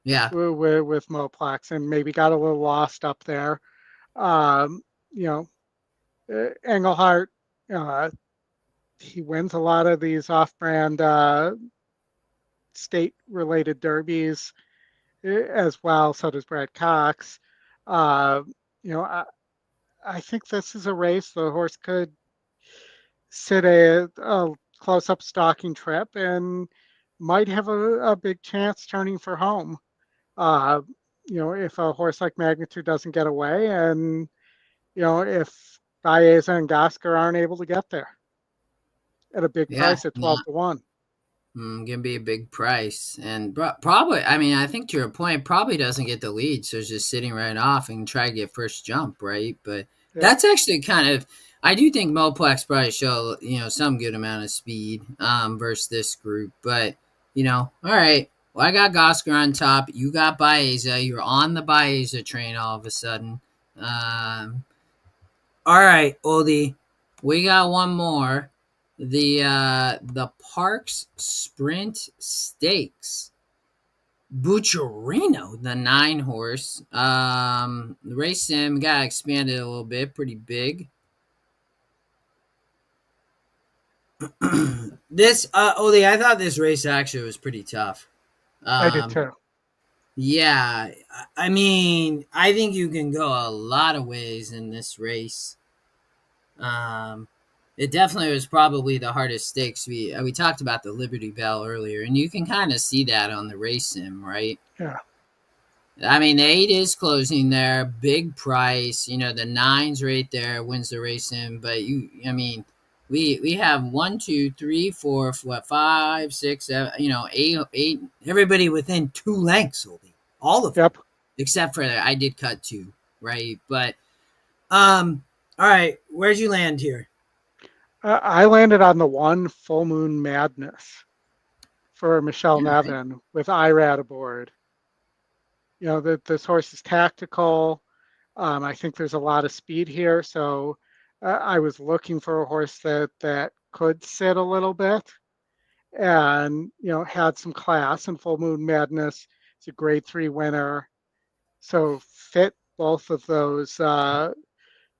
Yeah, with Moplex, and maybe got a little lost up there. Um, you know, Engelhart, uh, he wins a lot of these off-brand state-related derbies as well. So does Brad Cox. Uh, you know, I think this is a race the horse could sit a close-up stalking trip and might have a big chance turning for home. Uh, if a horse like Magnitude doesn't get away, and if Baeza and Gasker aren't able to get there at a big yeah. price at No, 12-1. gonna be a big price, and probably. I mean, I think to your point, probably doesn't get the lead, so it's just sitting right off and try to get first jump, right? But Yeah, that's actually kind of. I do think Moplex probably show some good amount of speed versus this group, but all right. Well, I got Gosker on top. You got Baeza. You're on the Baeza train all of a sudden. Um, all right, Oldy, we got one more. The Parks Sprint Stakes. Bucciarino, the 9 horse. The race sim got expanded a little bit, pretty big. This Oldy, I thought this race actually was pretty tough. I did Um, too. yeah, I mean, I think you can go a lot of ways in this race. Um, it definitely was probably the hardest stakes. We talked about the Liberty Bell earlier, and you can kind of see that on the race sim, right? Yeah, I mean, the 8 is closing there, big price. The 9's right there, wins the race sim. But I mean, we have 1, 2, 3, 4, what 5, 6, 7, 8. Everybody within 2 lengths, Oldie. All of them, yep. except for I did cut 2, right? But all right, where'd you land here? I landed on the 1 Full Moon Madness for Michelle Yeah. Nevin with IRAD aboard. That this horse is tactical. I think there's a lot of speed here, so I was looking for a horse that could sit a little bit and had some class. And Full Moon Madness is a Grade 3 winner, so fit both of those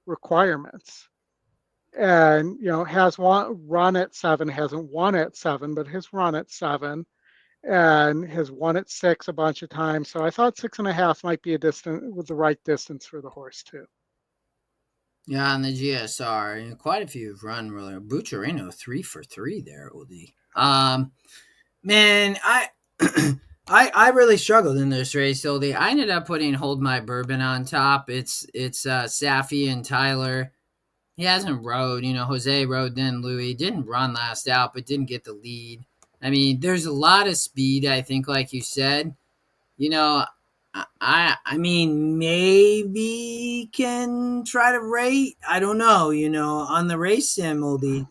requirements. And has run at 7, hasn't won at 7, but has run at 7, and has won at 6 a bunch of times. So I thought 6.5 might be a distance with the right distance for the horse too. Yeah, on the GSR, quite a few have run really. Bucciarino 3 for 3 there, Oldie. Man, I really struggled in this race, Oldie. I ended up putting Hold My Bourbon on top. It's Safi and Tyler. He hasn't rode. Jose rode, then Louis didn't run last out, but didn't get the lead. I mean, there's a lot of speed. I think, like you said, you know, I mean, maybe can try to rate. I don't know. On the race sim, Oldie.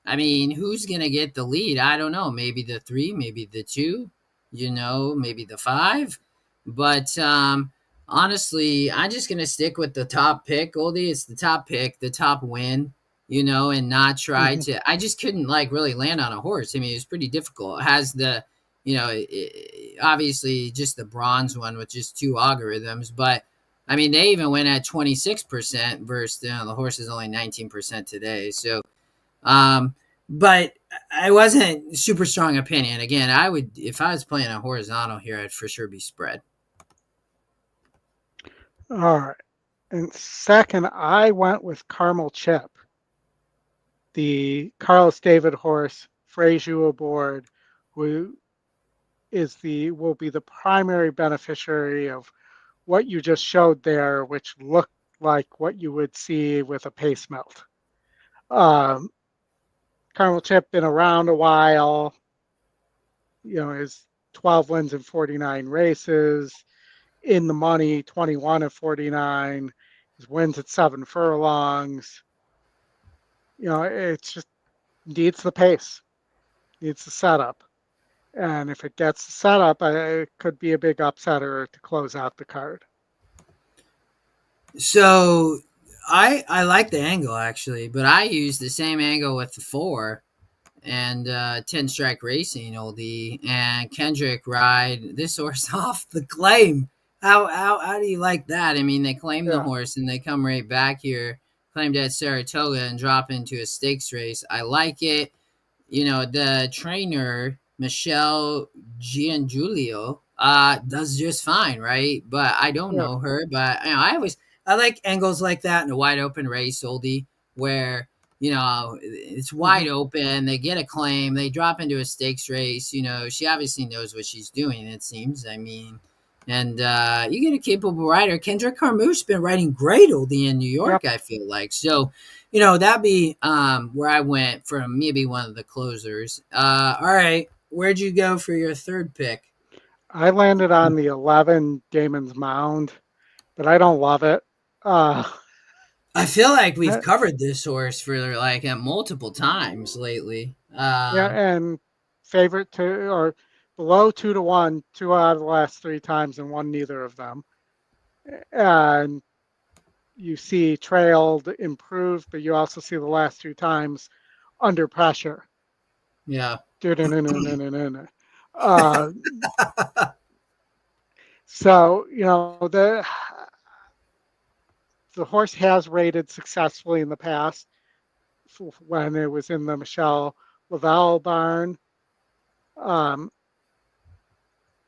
I mean, who's gonna get the lead? I don't know. Maybe the 3, maybe the 2. Maybe the 5. But honestly, I'm just gonna stick with the top pick, Oldie. It's the top pick, the top win. And not try Mm-hmm. to. I just couldn't like really land on a horse. I mean, it was pretty difficult. It has the obviously just the bronze one with just 2 algorithms, but I mean they even went at 26% versus the horse is only 19% today. So, um, but I wasn't super strong opinion. Again, I would if I was playing a horizontal here, I'd for sure be spread. All right. And second, I went with Carmel Chip, the Carlos David horse, Frazier aboard, who will be the primary beneficiary of what you just showed there, which looked like what you would see with a pace melt. Um, Carmel Chip been around a while, is 12 wins in 49 races, in the money, 21 of 49, his wins at 7 furlongs. It's just needs the pace, needs the setup. And if it gets the setup, it could be a big upsetter to close out the card. So I like the angle actually, but I use the same angle with the 4 and 10 Strike Racing, Oldy, and Kendrick ride this horse off the claim. How do you like that? I mean, they claim the Yeah, horse and they come right back here, claimed at Saratoga and drop into a stakes race. I like it. The trainer Michelle Giangiulio does just fine, right? But I don't yeah. know her. But I like angles like that in a wide open race, Oldie, where it's Mm-hmm. wide open. They get a claim. They drop into a stakes race. She obviously knows what she's doing. It seems. I mean, and you get a capable rider. Kendrick Carmouche's been riding great, Oldie, in New Yep. York. I feel like so. That'd be where I went for maybe one of the closers. All right. Where'd you go for your third pick? I landed on the 11 Damon's Mound, but I don't love it. Uh, I feel like we've covered this horse for like multiple times lately. yeah, and favorite to or below 2 to 1, 2 out of the last 3 times, and won neither of them. And you see trailed, improved, but you also see the last 2 times under pressure. Yeah. Uh, so the horse has rated successfully in the past when it was in the Michelle Lavelle barn. Um,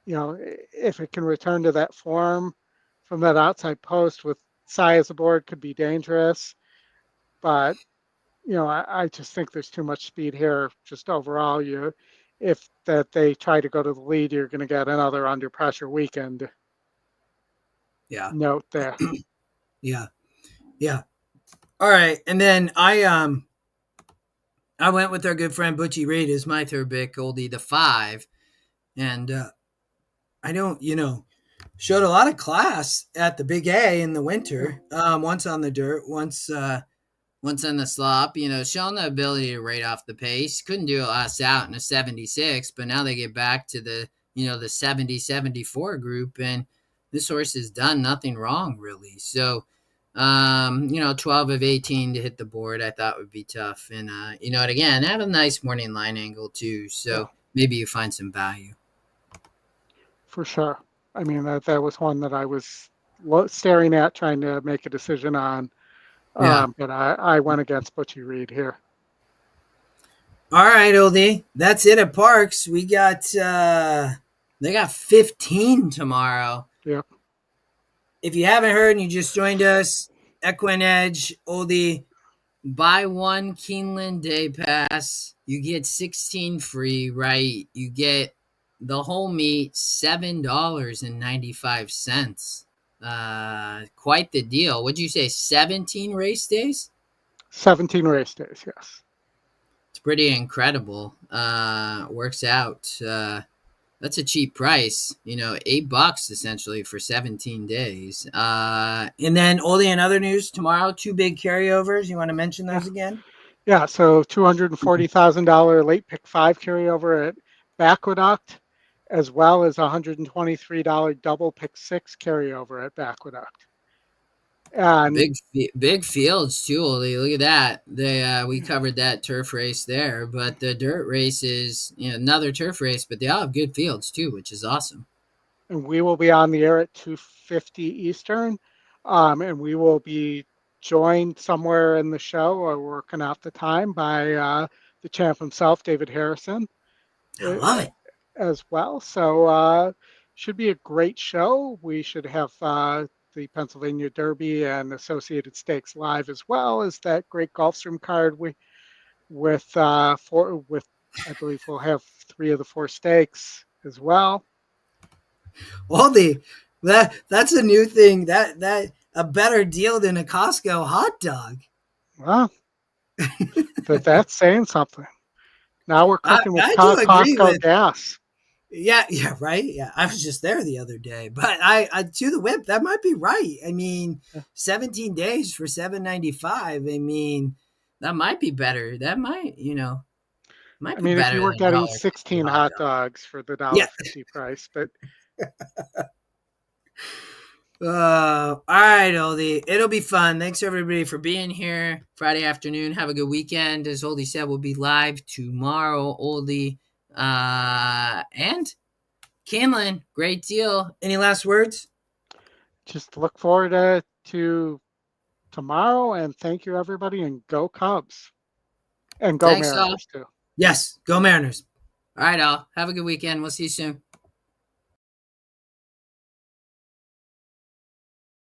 if it can return to that form from that outside post with size aboard could be dangerous. But, I just think there's too much speed here just overall. If that they try to go to the lead, you're going to get another under pressure weekend Yeah. note there. Yeah. Yeah. All right. And then I went with our good friend Butchie Reed as my third pick, Oldie the 5. And I don't, showed a lot of class at the Big A in the Yeah. winter. Once on the dirt, once in the slop, showing the ability to rate off the pace. Couldn't do it last out in a 76, but now they get back to the 70-74 group, and this horse has done nothing wrong, really. So, 12 of 18 to hit the board, I thought would be tough. And, and again, have a nice morning line angle, too. Yeah, So maybe you find some value. for sure. I mean, that was one that I was staring at, trying to make a decision on. Yeah. But I went against Butchie Reed here. All right, Oldie. That's it at Parks. We got they got 15 tomorrow. Yeah. If you haven't heard and you just joined us, EquinEdge, Oldy, buy one Keeneland Day Pass. You get 16 free, right? You get the whole meet, $7.95. Quite the deal. What'd you say, 17 race days? 17 race days, yes. It's pretty incredible. Works out. That's a cheap price, $8 essentially for 17 days. And then Oldie, in other news tomorrow, 2 big carryovers. You want to mention Yeah. those again? Yeah, so $240,000 late pick 5 carryover at Aqueduct, as well as $123 double pick 6 carryover at Aqueduct. And Big fields too, Oldie. Look at that. We covered that turf race there, but the dirt race is another turf race, but they all have good fields too, which is awesome. and we will be on the air at 2:50 Eastern, and we will be joined somewhere in the show or working out the time by the champ himself, David Harrison, I love it. as well. So should be a great show. We should have the Pennsylvania Derby and Associated Stakes live, as well as that great Gulfstream card. With I believe we'll have 3 of the 4 stakes as well. Oldy, that's a new thing. That a better deal than a Costco hot dog. Well, that's saying something. Now we're cooking with I do agree Costco with. gas. Yeah, right. Yeah, I was just there the other day, but I to the whip. That might be right. I mean, 17 days for $7.95. I mean, that might be better. That might I be mean, if better you were than a getting dollar fifty 16 hot hot dog. dogs for the Yeah. $1.50 price, but All right, Oldie. It'll be fun. Thanks everybody for being here Friday afternoon. Have a good weekend. As Oldie said, we'll be live tomorrow. Oldie and Canlin, great deal. Any last words? just look forward to tomorrow, and thank you, everybody, and go Cubs and go Thanks, all. Mariners too. Yes, go Mariners. All right, all. Have a good weekend. We'll see you soon.